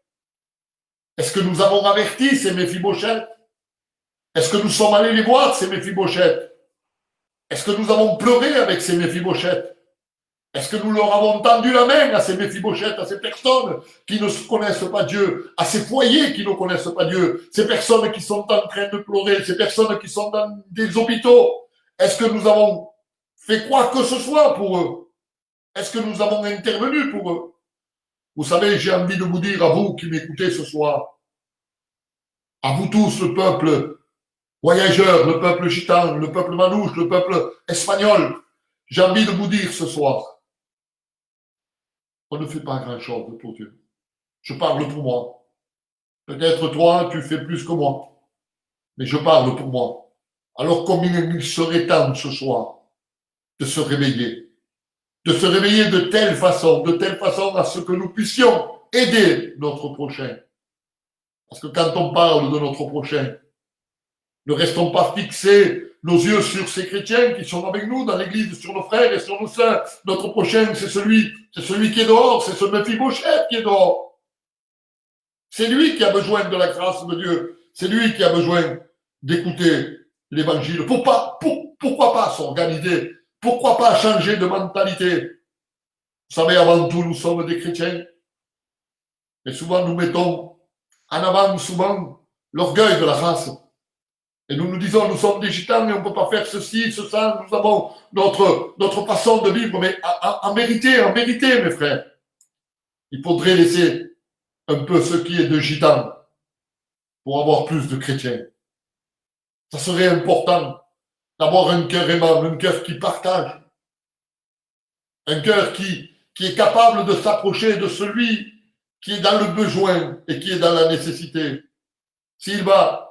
Est-ce que nous avons averti ces Méphibosheth? Est-ce que nous sommes allés les voir, ces Méphibosheth? Est-ce que nous avons pleuré avec ces Méphibosheth? Est-ce que nous leur avons tendu la main à ces Méphibosheth, à ces personnes qui ne connaissent pas Dieu, à ces foyers qui ne connaissent pas Dieu, ces personnes qui sont en train de pleurer, ces personnes qui sont dans des hôpitaux? Est-ce que nous avons fait quoi que ce soit pour eux? Est-ce que nous avons intervenu pour eux? Vous savez, j'ai envie de vous dire à vous qui m'écoutez ce soir, à vous tous, le peuple voyageur, le peuple gitan, le peuple manouche, le peuple espagnol, j'ai envie de vous dire ce soir, on ne fait pas grand-chose pour Dieu. Je parle pour moi. Peut-être toi, tu fais plus que moi. Mais je parle pour moi. Alors combien il serait temps ce soir de se réveiller. De se réveiller de telle façon à ce que nous puissions aider notre prochain. Parce que quand on parle de notre prochain, ne restons pas fixés nos yeux sur ces chrétiens qui sont avec nous dans l'église, sur nos frères et sur nos sœurs. Notre prochain, c'est celui qui est dehors, c'est ce Méphibosheth qui est dehors. C'est lui qui a besoin de la grâce de Dieu. C'est lui qui a besoin d'écouter l'évangile. Pourquoi pas s'organiser? Pourquoi pas changer de mentalité? Vous savez, avant tout, nous sommes des chrétiens. Et souvent, nous mettons en avant souvent l'orgueil de la race. Et nous nous disons, nous sommes des gitans, mais on ne peut pas faire ceci, ça, nous avons notre façon de vivre, mais en vérité, mes frères, il faudrait laisser un peu ce qui est de gitans pour avoir plus de chrétiens. Ça serait important d'avoir un cœur aimant, un cœur qui partage, un cœur qui est capable de s'approcher de celui qui est dans le besoin et qui est dans la nécessité. Silva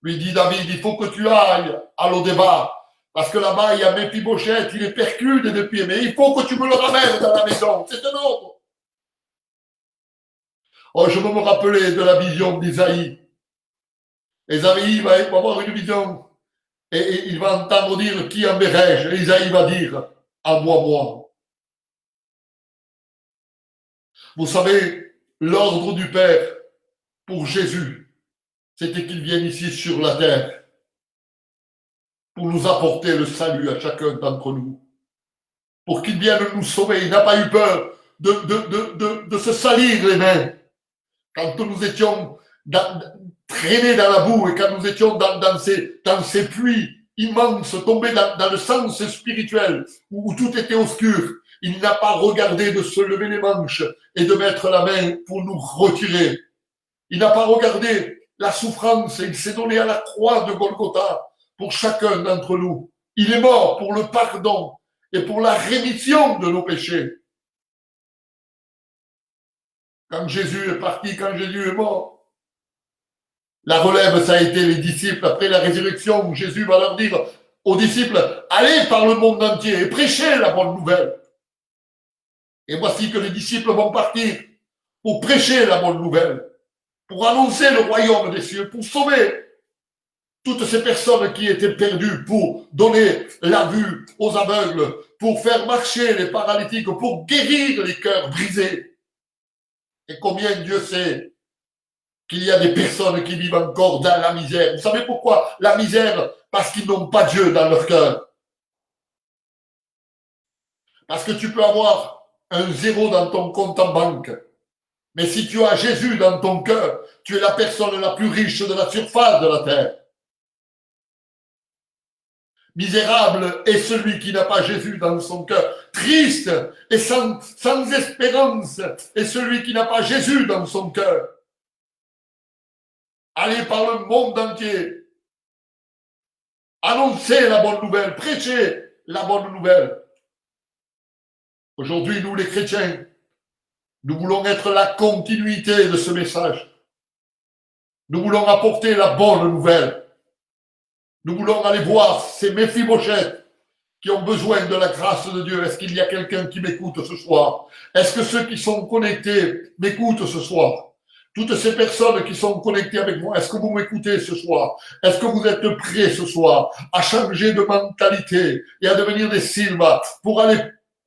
lui dit, David, il faut que tu ailles à l'Odéba, parce que là-bas, il y a Méphibosheth, il est perclus des deux pieds, mais il faut que tu me le ramènes dans la maison. C'est un ordre. Oh, je veux me rappeler de la vision d'Isaïe. Isaïe va avoir une vision et il va entendre dire qui enverrai-je. Et Isaïe va dire envoie-moi. Vous savez, l'ordre du Père pour Jésus, c'était qu'il vienne ici sur la terre pour nous apporter le salut à chacun d'entre nous, pour qu'il vienne nous sauver. Il n'a pas eu peur de se salir les mains quand nous étions traînés dans la boue et quand nous étions dans ces pluies immenses, tombés dans le sens spirituel où tout était obscur. Il n'a pas regardé de se lever les manches et de mettre la main pour nous retirer. Il n'a pas regardé la souffrance et il s'est donné à la croix de Golgotha pour chacun d'entre nous. Il est mort pour le pardon et pour la rémission de nos péchés. Quand Jésus est parti, quand Jésus est mort, la relève, ça a été les disciples. Après la résurrection, Jésus va leur dire aux disciples, allez par le monde entier et prêchez la bonne nouvelle. Et voici que les disciples vont partir pour prêcher la bonne nouvelle, pour annoncer le royaume des cieux, pour sauver toutes ces personnes qui étaient perdues, pour donner la vue aux aveugles, pour faire marcher les paralytiques, pour guérir les cœurs brisés. Et combien Dieu sait qu'il y a des personnes qui vivent encore dans la misère. Vous savez pourquoi la misère? Parce qu'ils n'ont pas Dieu dans leur cœur. Parce que tu peux avoir un zéro dans ton compte en banque. Mais si tu as Jésus dans ton cœur, tu es la personne la plus riche de la surface de la terre. Misérable est celui qui n'a pas Jésus dans son cœur. Triste et sans espérance est celui qui n'a pas Jésus dans son cœur. Allez par le monde entier. Annoncez la bonne nouvelle. Prêchez la bonne nouvelle. Aujourd'hui, nous les chrétiens, nous voulons être la continuité de ce message. Nous voulons apporter la bonne nouvelle. Nous voulons aller voir ces Méphibosheth qui ont besoin de la grâce de Dieu. Est-ce qu'il y a quelqu'un qui m'écoute ce soir? Est-ce que ceux qui sont connectés m'écoutent ce soir? Toutes ces personnes qui sont connectées avec moi, est-ce que vous m'écoutez ce soir? Est-ce que vous êtes prêts ce soir à changer de mentalité et à devenir des Silva pour aller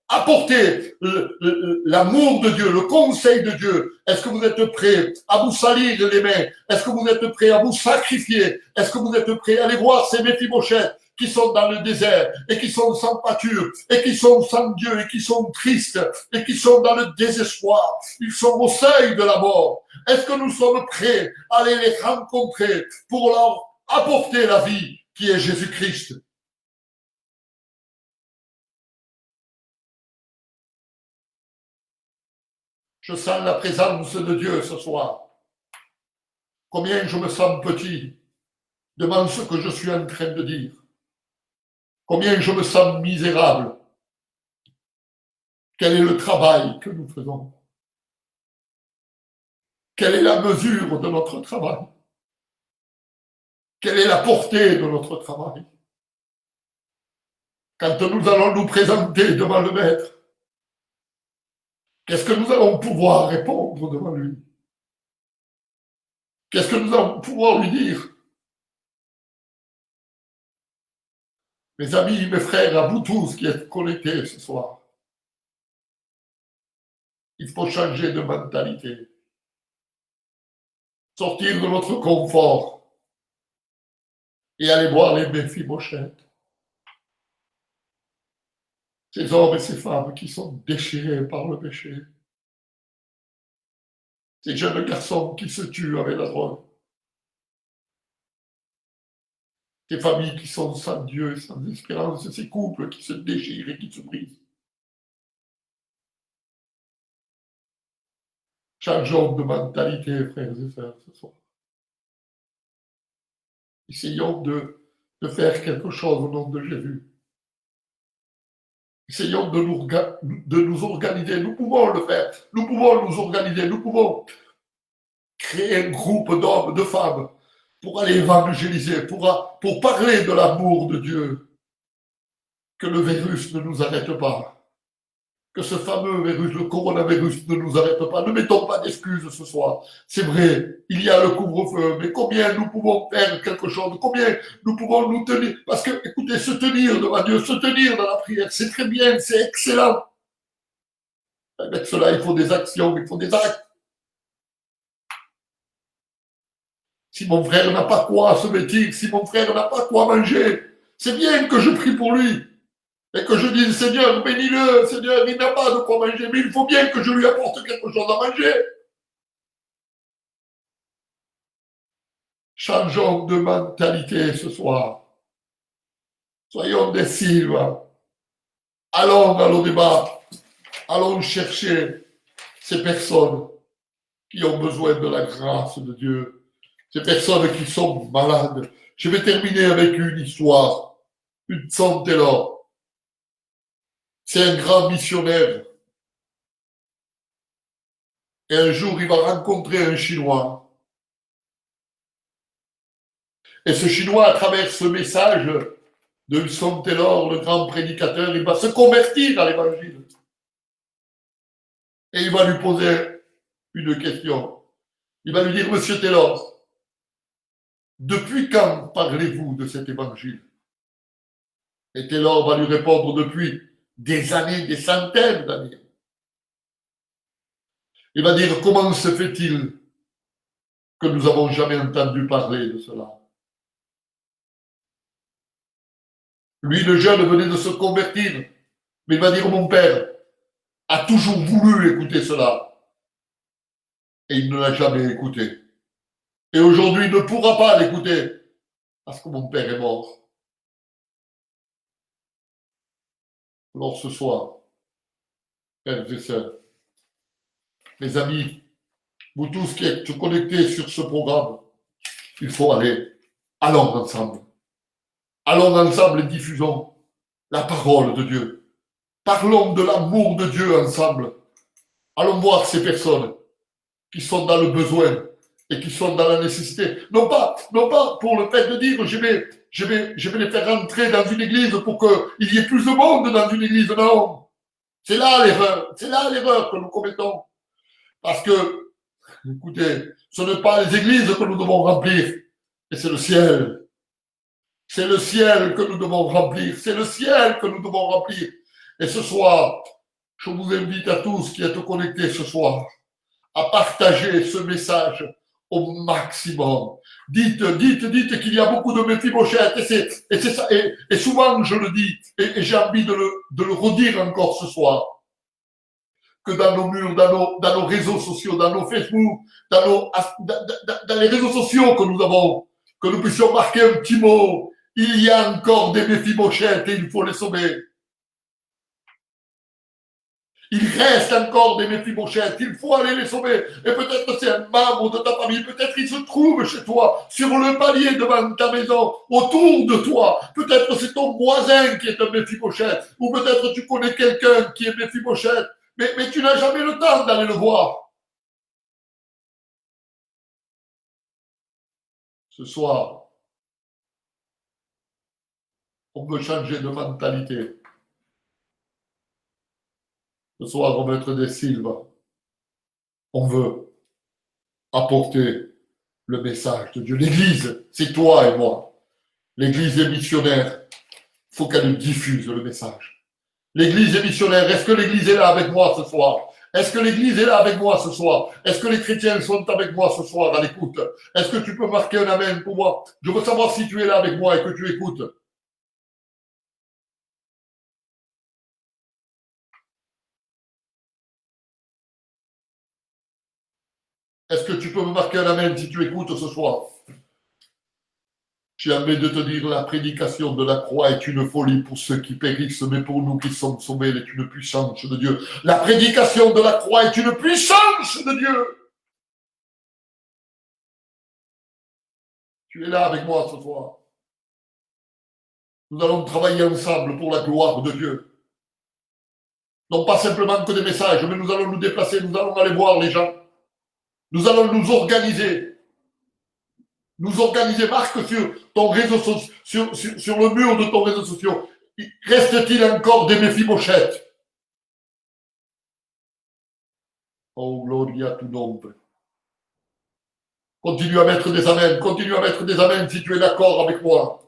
apporter l'amour de Dieu, le conseil de Dieu? Est-ce que vous êtes prêts à vous salir les mains? Est-ce que vous êtes prêts à vous sacrifier? Est-ce que vous êtes prêts à aller voir ces Méphibosheth qui sont dans le désert et qui sont sans pâture et qui sont sans Dieu et qui sont tristes et qui sont dans le désespoir? Ils sont au seuil de la mort. Est-ce que nous sommes prêts à aller les rencontrer pour leur apporter la vie qui est Jésus-Christ? Je sens la présence de Dieu ce soir. Combien je me sens petit devant ce que je suis en train de dire. Combien je me sens misérable. Quel est le travail que nous faisons? Quelle est la mesure de notre travail? Quelle est la portée de notre travail? Quand nous allons nous présenter devant le Maître, qu'est-ce que nous allons pouvoir répondre devant lui? Qu'est-ce que nous allons pouvoir lui dire? Mes amis, mes frères, à vous tous qui êtes connectés ce soir, il faut changer de mentalité. Sortir de notre confort et aller voir les Méphibosheth. Ces hommes et ces femmes qui sont déchirés par le péché. Ces jeunes garçons qui se tuent avec la drogue. Ces familles qui sont sans Dieu, sans espérance, ces couples qui se déchirent et qui se brisent. Changeons de mentalité, frères et sœurs, ce soir. Essayons de faire quelque chose au nom de Jésus. Essayons de nous organiser. Nous pouvons le faire. Nous pouvons nous organiser. Nous pouvons créer un groupe d'hommes, de femmes, pour aller évangéliser, pour parler de l'amour de Dieu. Que le virus ne nous arrête pas. Que ce fameux virus, le coronavirus, ne nous arrête pas. Ne mettons pas d'excuses ce soir. C'est vrai, il y a le couvre-feu, mais combien nous pouvons faire quelque chose? Combien nous pouvons nous tenir? Parce que, écoutez, se tenir devant Dieu, se tenir dans la prière, c'est très bien, c'est excellent. Avec cela, il faut des actions, il faut des actes. Si mon frère n'a pas quoi se vêtir, si mon frère n'a pas quoi manger, c'est bien que je prie pour lui. Et que je dise, Seigneur, bénis-le, Seigneur, il n'a pas de quoi manger, mais il faut bien que je lui apporte quelque chose à manger. Changeons de mentalité ce soir. Soyons des Sylvains. Allons dans le débat. Allons chercher ces personnes qui ont besoin de la grâce de Dieu. Ces personnes qui sont malades. Je vais terminer avec une histoire. Une Taylor. C'est un grand missionnaire. Et un jour, il va rencontrer un Chinois. Et ce Chinois, à travers ce message de Hudson Taylor, le grand prédicateur, il va se convertir à l'évangile. Et il va lui poser une question. Il va lui dire, Monsieur Taylor, depuis quand parlez-vous de cet évangile? Et Taylor va lui répondre, depuis des années, des centaines d'années. Il va dire, comment se fait-il que nous n'avons jamais entendu parler de cela? Lui, le jeune, venait de se convertir. Mais il va dire, mon père a toujours voulu écouter cela. Et il ne l'a jamais écouté. Et aujourd'hui, il ne pourra pas l'écouter. Parce que mon père est mort. Alors ce soir, frères et sœurs, mes amis, vous tous qui êtes connectés sur ce programme, il faut aller. Allons ensemble. Allons ensemble et diffusons la parole de Dieu. Parlons de l'amour de Dieu ensemble. Allons voir ces personnes qui sont dans le besoin et qui sont dans la nécessité. Non pas pour le fait de dire je vais les faire rentrer dans une église pour qu'il y ait plus de monde dans une église. Non. C'est là l'erreur. C'est là l'erreur que nous commettons. Parce que, écoutez, ce n'est pas les églises que nous devons remplir, mais c'est le ciel. C'est le ciel que nous devons remplir. C'est le ciel que nous devons remplir. Et ce soir, je vous invite à tous qui êtes connectés ce soir à partager ce message au maximum. Dites qu'il y a beaucoup de Méphibosheth, et c'est ça, et souvent je le dis, et j'ai envie de le redire encore ce soir, que dans nos murs, dans nos réseaux sociaux, dans nos Facebook, dans les réseaux sociaux que nous avons, que nous puissions marquer un petit mot, il y a encore des Méphibosheth et il faut les sauver. Il reste encore des Méphibosheth, il faut aller les sauver. Et peut-être c'est un membre de ta famille, peut-être il se trouve chez toi, sur le palier devant ta maison, autour de toi. Peut-être c'est ton voisin qui est un Méphibosheth, ou peut-être tu connais quelqu'un qui est Méphibosheth, mais tu n'as jamais le temps d'aller le voir. Ce soir, on veut changer de mentalité. Ce soir, on veut être des Sylvains. On veut apporter le message de Dieu. L'Église, c'est toi et moi. L'Église est missionnaire. Il faut qu'elle diffuse le message. L'Église est missionnaire. Est-ce que l'Église est là avec moi ce soir? Est-ce que l'Église est là avec moi ce soir? Est-ce que les chrétiens sont avec moi ce soir à l'écoute? Est-ce que tu peux marquer un amen pour moi? Je veux savoir si tu es là avec moi et que tu écoutes. Est-ce que tu peux me marquer un amen si tu écoutes ce soir? J'ai envie de te dire, la prédication de la croix est une folie pour ceux qui périssent, mais pour nous qui sommes sauvés, elle est une puissance de Dieu. La prédication de la croix est une puissance de Dieu. Tu es là avec moi ce soir. Nous allons travailler ensemble pour la gloire de Dieu. Non pas simplement que des messages, mais nous allons nous déplacer, nous allons aller voir les gens. Nous allons nous organiser. Nous organiser, Marc, sur ton réseau sur le mur de ton réseau social. Reste-t-il encore des Méphibosheth? Oh, gloria tu nombre. Continue à mettre des amens, continue à mettre des amens si tu es d'accord avec moi.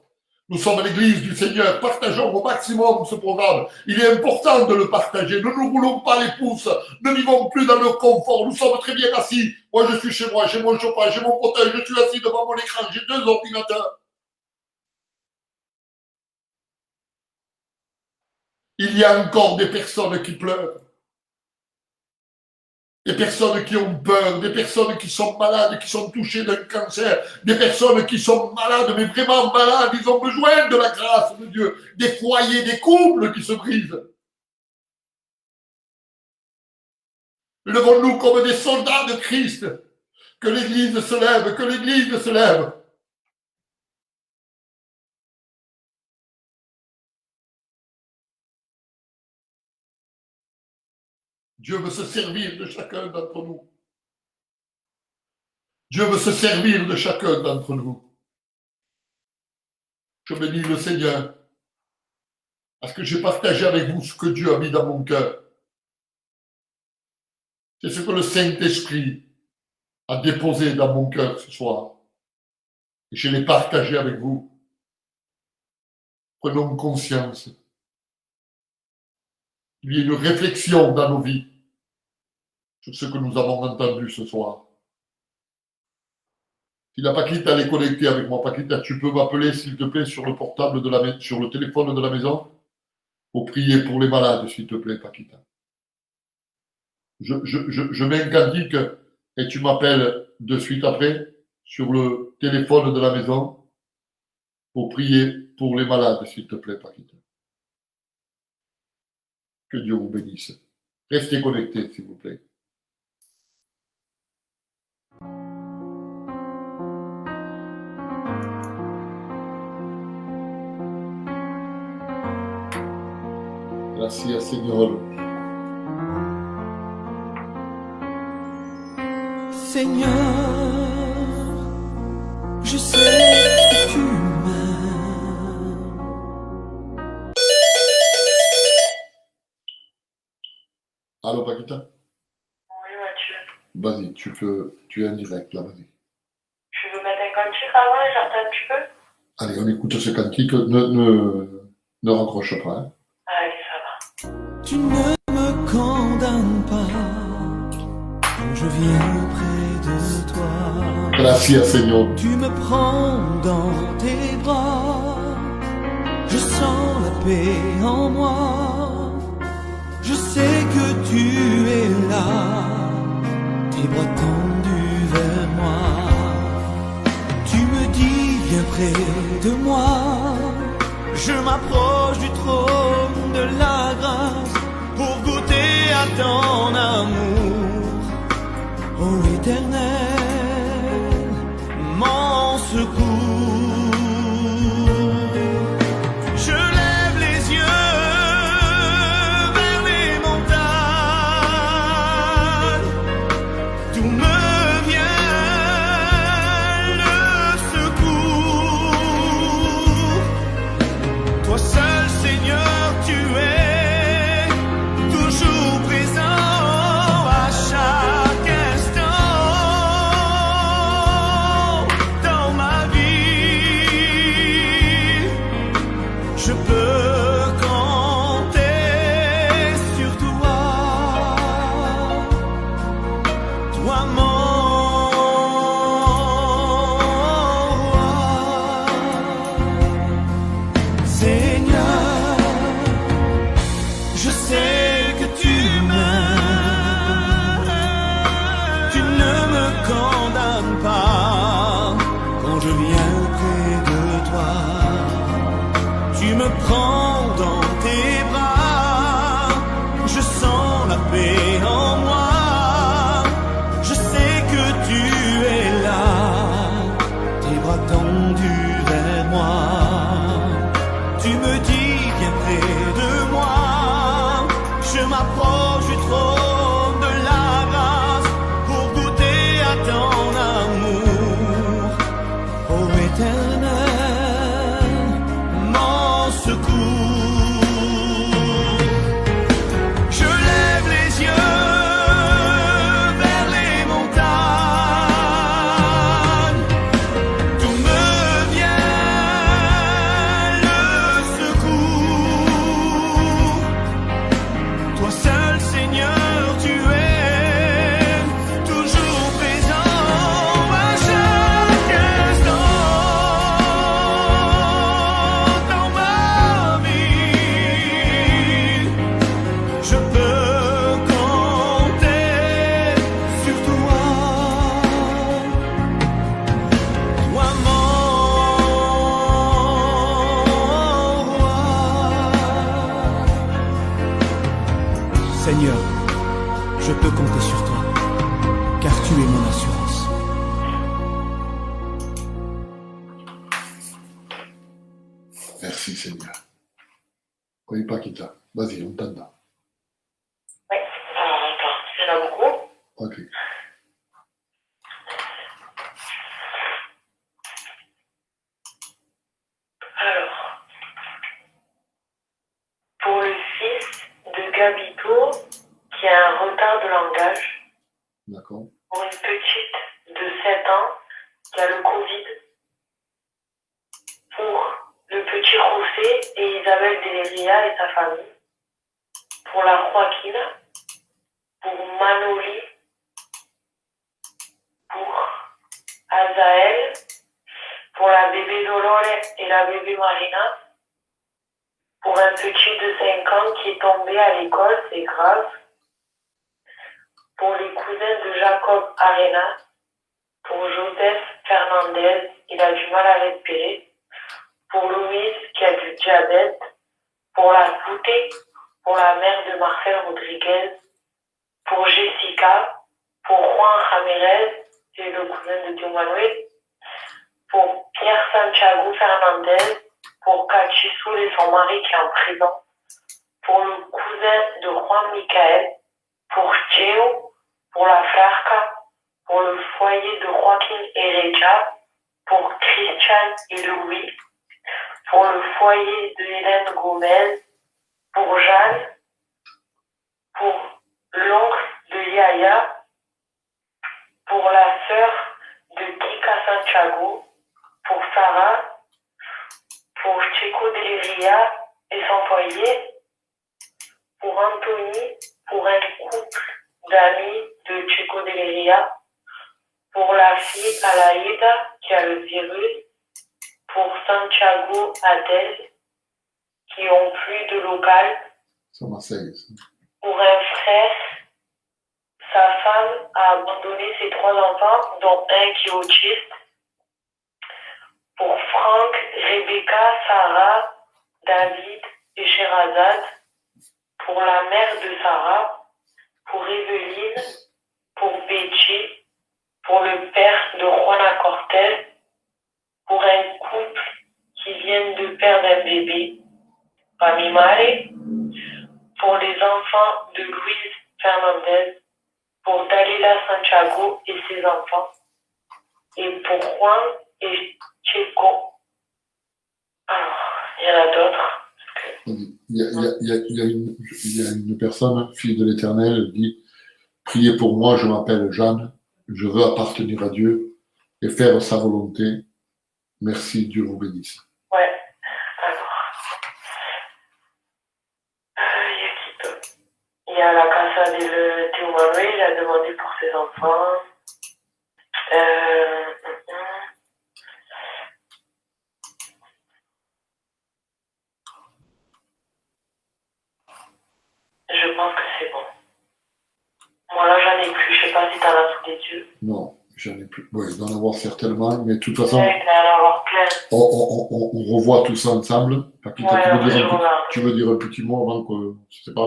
Nous sommes l'église du Seigneur, partageons au maximum ce programme. Il est important de le partager. Ne nous roulons pas les pouces, ne vivons plus dans le confort. Nous sommes très bien assis. Moi, je suis chez moi, j'ai mon chauffage, j'ai mon fauteuil, je suis assis devant mon écran, j'ai 2 ordinateurs. Il y a encore des personnes qui pleurent. Des personnes qui ont peur, des personnes qui sont malades, qui sont touchées d'un cancer, des personnes qui sont malades, mais vraiment malades, ils ont besoin de la grâce de Dieu, des foyers, des couples qui se brisent. Levons-nous comme des soldats de Christ, que l'Église se lève, que l'Église se lève. Dieu veut se servir de chacun d'entre nous. Dieu veut se servir de chacun d'entre nous. Je bénis le Seigneur parce que j'ai partagé avec vous ce que Dieu a mis dans mon cœur. C'est ce que le Saint-Esprit a déposé dans mon cœur ce soir. Et je l'ai partagé avec vous. Prenons conscience. Il y a une réflexion dans nos vies sur ce que nous avons entendu ce soir. Si la Paquita est connectée avec moi, Paquita, tu peux m'appeler s'il te plaît sur le portable sur le téléphone de la maison pour prier pour les malades, s'il te plaît, Paquita. Je mets un cantique et tu m'appelles de suite après sur le téléphone de la maison pour prier pour les malades, s'il te plaît, Paquita. Que Dieu vous bénisse. Restez connectés, s'il vous plaît. Gracias, Señor. Seigneur, je sais que tu m'aimes. Allô, Paquita? Oui, Mathieu. Vas-y, tu es en direct, là, vas-y. Tu veux mettre un cantique avant et j'entends un petit peu? Allez, on écoute ce cantique, ne raccroche pas. Hein. Allez, ça va. Tu ne me condamnes pas quand je viens près de toi. Gracias, Señor. Tu me prends dans tes bras. Je sens la paix en moi. Je sais que tu es là. Tes bras tendus vers moi. Tu me dis viens près de moi. Je m'approche du trône de la grâce pour goûter à ton amour, ô Éternel, mon secours. Je lève les yeux vers les montagnes, d'où me vient le secours. Toi seul, Seigneur, tu es toujours présent prends dans tes bras. Je sens la paix en moi. Je sais que tu es là, tes bras tendus vers moi. Tu me dis viens près de moi. Je m'approche du trône de la grâce pour goûter à ton amour. Ô Éternel, mon secours. Je lève les yeux vers les montagnes, d'où me vient le secours. Toi seul, Seigneur, tu es toujours présent à chaque instant dans ma vie. Je peux compter sur toi, toi mon roi. Seigneur, je peux compter sur toi, car tu es mon assurance. Merci Seigneur. Oui, Paquita. Vas-y, on t'entend. Oui, alors attends, il y en a beaucoup. Ok. Alors, pour le fils de Gabito, qui a un retard de langage, D'accord. pour une petite de 7 ans qui a le Covid, pour le petit José et Isabelle Deleria et sa famille, pour la Joaquina, pour Manoli, pour Azael, pour la bébé Dolores et la bébé Marina, pour un petit de 5 ans qui est tombé à l'école, c'est grave, pour les cousins de Jacob Arena, pour Joseph Fernandez, il a du mal à respirer, pour Louise qui a du diabète, pour la Pouté, pour la mère de Marcel Rodriguez, pour Jessica, pour Juan Ramirez, c'est le cousin de Dieu Manuel, pour Pierre Santiago Fernandez, pour Cathy Soul et son mari qui est en prison, pour le cousin de Juan Michael, pour Cheo, pour la Flarca, pour le foyer de Joaquin Heredia, pour Christian et Louis, pour le foyer de Hélène Gomez, pour Jeanne, pour l'oncle de Yaya, pour la sœur de Kika Santiago, pour Sarah, pour Chico Deleria et son foyer, pour Anthony, pour un couple d'amis de Chico Deleria, pour la fille Alaïda qui a le virus, pour Santiago Adel qui ont plus de local, C'est Marseille. Ça. pour un frère, sa femme a abandonné ses 3 enfants, dont un qui est autiste, pour Franck, Rebecca, Sarah, David et Sherazade, pour la mère de Sarah, pour Evelyne, pour Betty, pour le père de Juana Cortez, pour un couple qui vient de perdre un bébé, Pamimare, pour les enfants de Louise Fernandez, pour Dalila Santiago et ses enfants, et pour Juan et Checo. Alors, il y en a d'autres. Il y a une personne, fille de l'Éternel, dit « Priez pour moi, je m'appelle Jeanne, je veux appartenir à Dieu et faire sa volonté. Merci, Dieu vous bénisse. » Ouais, alors. Il y a qui d'autre? Il y a la Casa de Théo Manuel, il a demandé pour ses enfants. Je pense que c'est bon. Moi là, j'en ai plus. Je sais pas si t'en as sous les yeux. Non, J'en ai plus. Oui, il doit en avoir certainement, mais de toute façon, Ouais, il va y en avoir plein. on revoit tout ça ensemble. Paquita, Ouais, tu veux dire un petit mot avant que, je sais pas.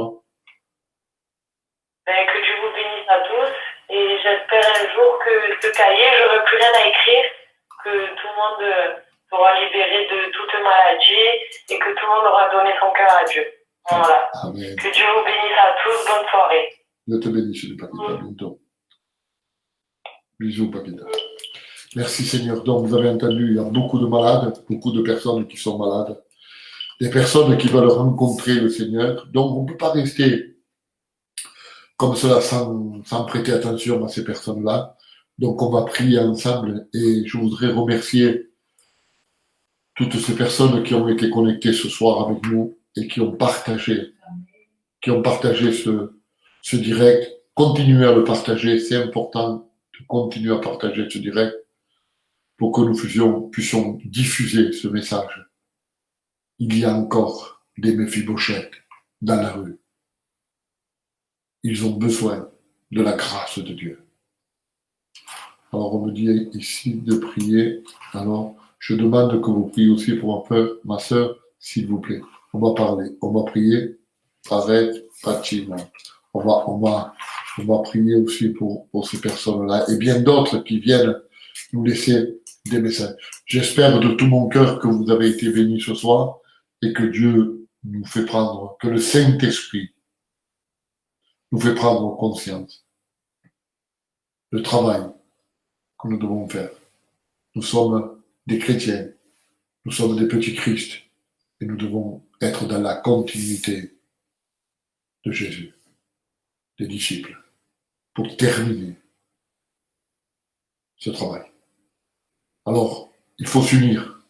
Ben, que Dieu vous bénisse à tous. Et j'espère un jour que ce cahier, j'aurai plus rien à écrire, que tout le monde sera libéré de toute maladie et que tout le monde aura donné son cœur à Dieu. Voilà. Amen. Que Dieu vous bénisse à tous. Bonne soirée. Dieu te bénisse, Paquita, à bientôt. Bisous, Paquita. Merci Seigneur. Donc, vous avez entendu, il y a beaucoup de malades, beaucoup de personnes qui sont malades, des personnes qui veulent rencontrer le Seigneur. Donc, on ne peut pas rester comme cela sans prêter attention à ces personnes-là. Donc, on va prier ensemble et je voudrais remercier toutes ces personnes qui ont été connectées ce soir avec nous et qui ont partagé ce direct. Continuez à le partager, c'est important de continuer à partager ce direct pour que nous puissions diffuser ce message. Il y a encore des Méphibosheth dans la rue. Ils ont besoin de la grâce de Dieu. Alors on me dit ici de prier. Alors je demande que vous priez aussi pour ma sœur, s'il vous plaît. On va parler, on va prier. Arrête, Fatima. On va prier aussi pour ces personnes-là et bien d'autres qui viennent nous laisser des messages. J'espère de tout mon cœur que vous avez été bénis ce soir et que Dieu nous fait prendre, que le Saint-Esprit nous fait prendre conscience du travail que nous devons faire. Nous sommes des chrétiens, nous sommes des petits Christ et nous devons être dans la continuité de Jésus, des disciples, pour terminer ce travail. Alors, il faut s'unir,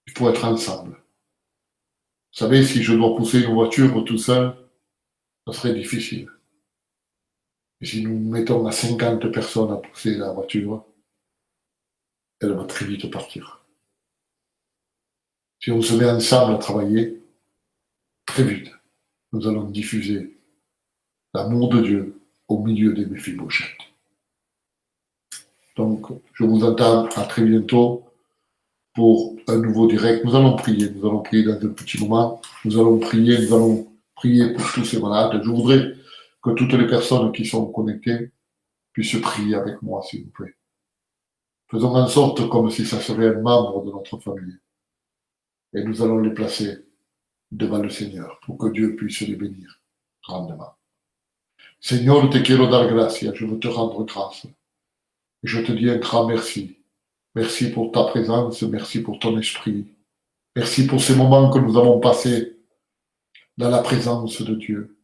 il faut être ensemble. Vous savez, si je dois pousser une voiture tout seul, ça serait difficile. Et si nous mettons à 50 personnes à pousser la voiture, elle va très vite partir. Si on se met ensemble à travailler, très vite, nous allons diffuser l'amour de Dieu au milieu des Méphibosheth. Donc, je vous attends à très bientôt pour un nouveau direct. Nous allons prier dans un petit moment. Nous allons prier pour tous ces malades. Je voudrais que toutes les personnes qui sont connectées puissent prier avec moi, s'il vous plaît. Faisons en sorte comme si ça serait un membre de notre famille. Et nous allons les placer devant le Seigneur pour que Dieu puisse les bénir grandement. Seigneur, te quiero dar gracias. Je veux te rendre grâce. Et je te dis un grand merci. Merci pour ta présence, merci pour ton esprit. Merci pour ces moments que nous avons passés dans la présence de Dieu.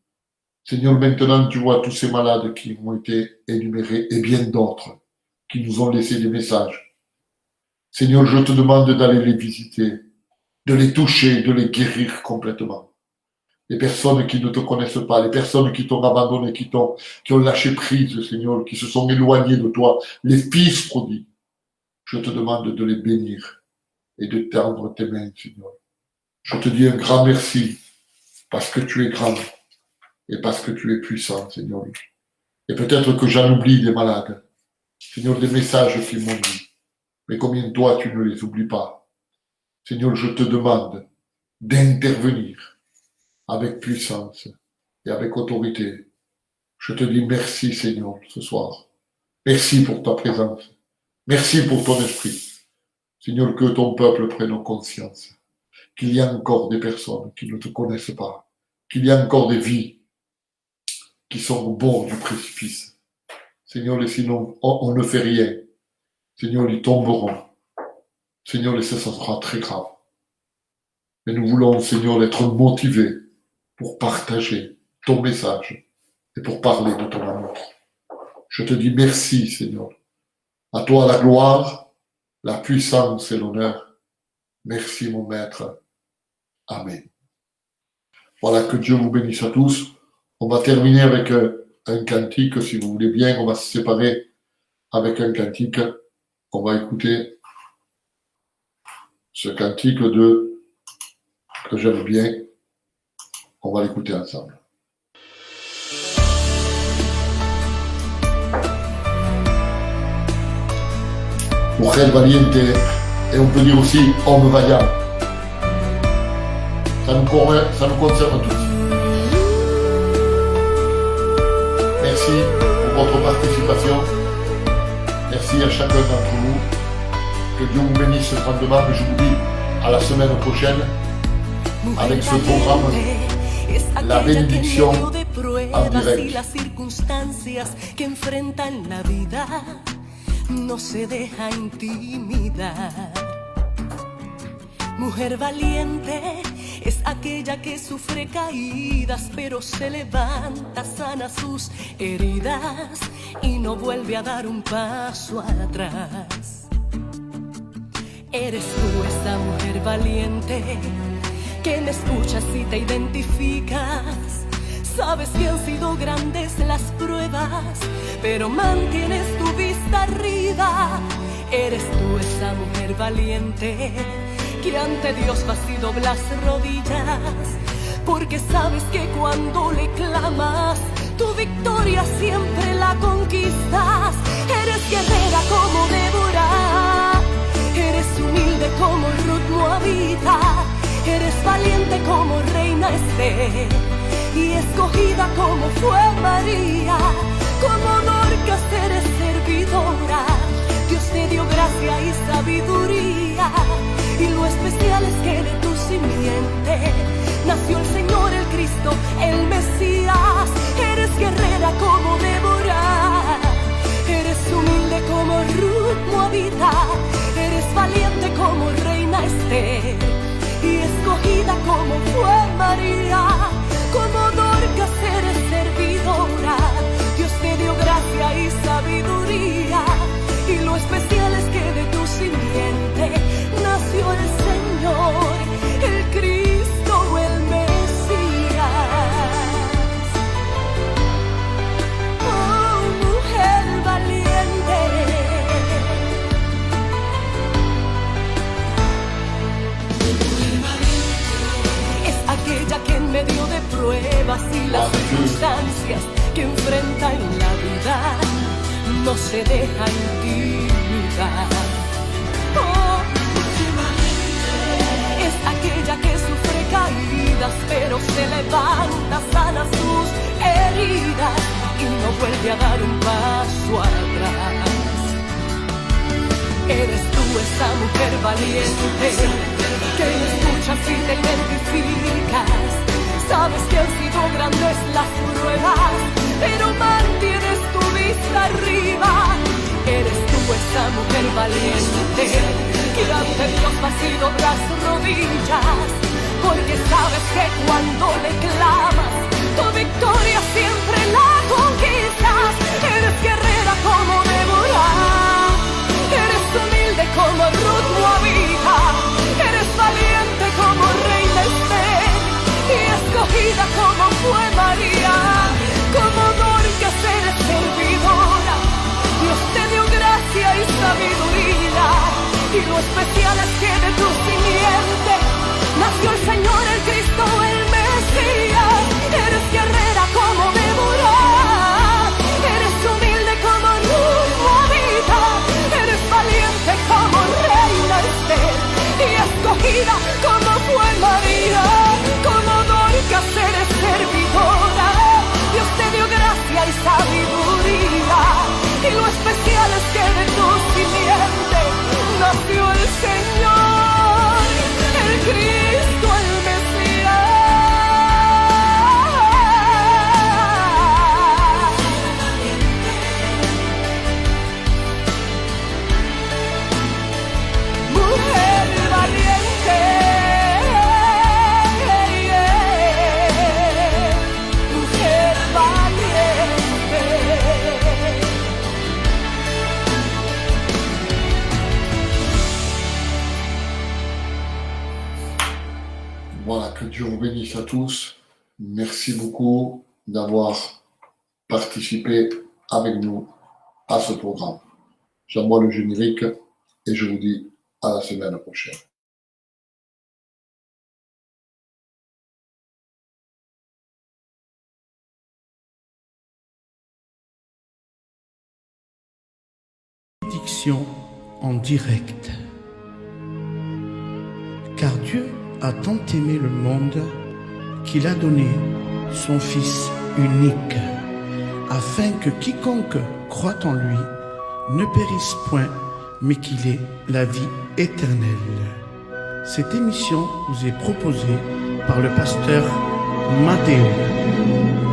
Seigneur, maintenant tu vois tous ces malades qui ont été énumérés et bien d'autres qui nous ont laissé des messages. Seigneur, je te demande d'aller les visiter, de les toucher, de les guérir complètement. Les personnes qui ne te connaissent pas, les personnes qui t'ont abandonné, qui ont lâché prise, Seigneur, qui se sont éloignées de toi, les fils prodigues. Je te demande de les bénir et de tendre tes mains, Seigneur. Je te dis un grand merci parce que tu es grand et parce que tu es puissant, Seigneur. Et peut-être que j'en oublie des malades. Seigneur, des messages qu'ils m'ont dit. Mais combien toi, tu ne les oublies pas. Seigneur, je te demande d'intervenir avec puissance et avec autorité. Je te dis merci, Seigneur, ce soir. Merci pour ta présence. Merci pour ton esprit. Seigneur, que ton peuple prenne conscience qu'il y a encore des personnes qui ne te connaissent pas, qu'il y a encore des vies qui sont au bord du précipice. Seigneur, et sinon, on ne fait rien. Seigneur, ils tomberont. Seigneur, et ça sera très grave. Mais nous voulons, Seigneur, être motivés pour partager ton message et pour parler de ton amour. Je te dis merci, Seigneur. À toi la gloire, la puissance et l'honneur. Merci, mon Maître. Amen. Voilà, que Dieu vous bénisse à tous. On va terminer avec un cantique, si vous voulez bien. On va se séparer avec un cantique. On va écouter ce cantique que j'aime bien. On va l'écouter ensemble. mujer valiente, et on peut dire aussi homme vaillant. Ça nous concerne tous. Merci pour votre participation. Merci à chacun d'entre vous. Que Dieu vous bénisse grandement. Je vous dis à la semaine prochaine avec ce programme La bénédiction en direct. No se deja intimidar. Mujer valiente es aquella que sufre caídas, pero se levanta, sana sus heridas y no vuelve a dar un paso atrás. Eres tú esa mujer valiente que me escuchas y te identificas. Sabes que han sido grandes las pruebas, pero mantienes tu vista arriba. Eres tú esa mujer valiente que ante Dios vas y doblas rodillas, porque sabes que cuando le clamas, tu victoria siempre la conquistas. Eres guerrera como Débora, eres humilde como Ruth Moabita, eres valiente como Reina Esther y escogida como fue María. Como Dorcas eres servidora, Dios te dio gracia y sabiduría, y lo especial es que de tu simiente nació el Señor, el Cristo, el Mesías. Eres guerrera como Débora, eres humilde como Ruth Moabita, eres valiente como Reina Esther y escogida como fue María. Como Dorcas eres servidora, Dios te dio gracia y sabiduría, y lo especial es que de tu simiente nació el Señor, el Cristo, el Mesías. Oh, mujer valiente. Es aquella que en medio de pruebas y las circunstancias que enfrenta en la vida no se deja intimidar. Oh, es aquella que sufre caídas, pero se levanta, sana sus heridas y no vuelve a dar un paso atrás. Eres tú esa mujer valiente que me escuchas y te identificas. Sabes que han sido grandes las pruebas, pero mantienes tu vista arriba. Eres tú esa mujer valiente que ante Dios vas y doblas rodillas, porque sabes que cuando le clamas, tu victoria siempre la conquistas. Eres guerrera como Débora, eres humilde como Ruth Moabita, eres valiente como Reina Esther y escogida como fue María. Como Dorcas eres servidora, Dios te dio gracia y sabiduría, y lo especial es que de tu simiente nació el Señor, el Cristo, el Mesías. Eres guerrera como Débora, eres humilde como Ruth Moabita, eres valiente como Reina Esther y escogida como fue María. Como Dorcas eres servidora, Dios te dio gracia y sabiduría, y lo especial es que de tu simiente nació el Señor, el Cristo, el Mesías. Mujer valiente, mujer valiente. Voilà, que Dieu vous bénisse à tous. Merci beaucoup d'avoir participé avec nous à ce programme. J'envoie le générique et je vous dis à la semaine prochaine. Bénédiction en direct. Car Dieu a tant aimé le monde qu'il a donné son Fils unique, afin que quiconque croit en lui ne périsse point, mais qu'il ait la vie éternelle. Cette émission vous est proposée par le pasteur Matteo.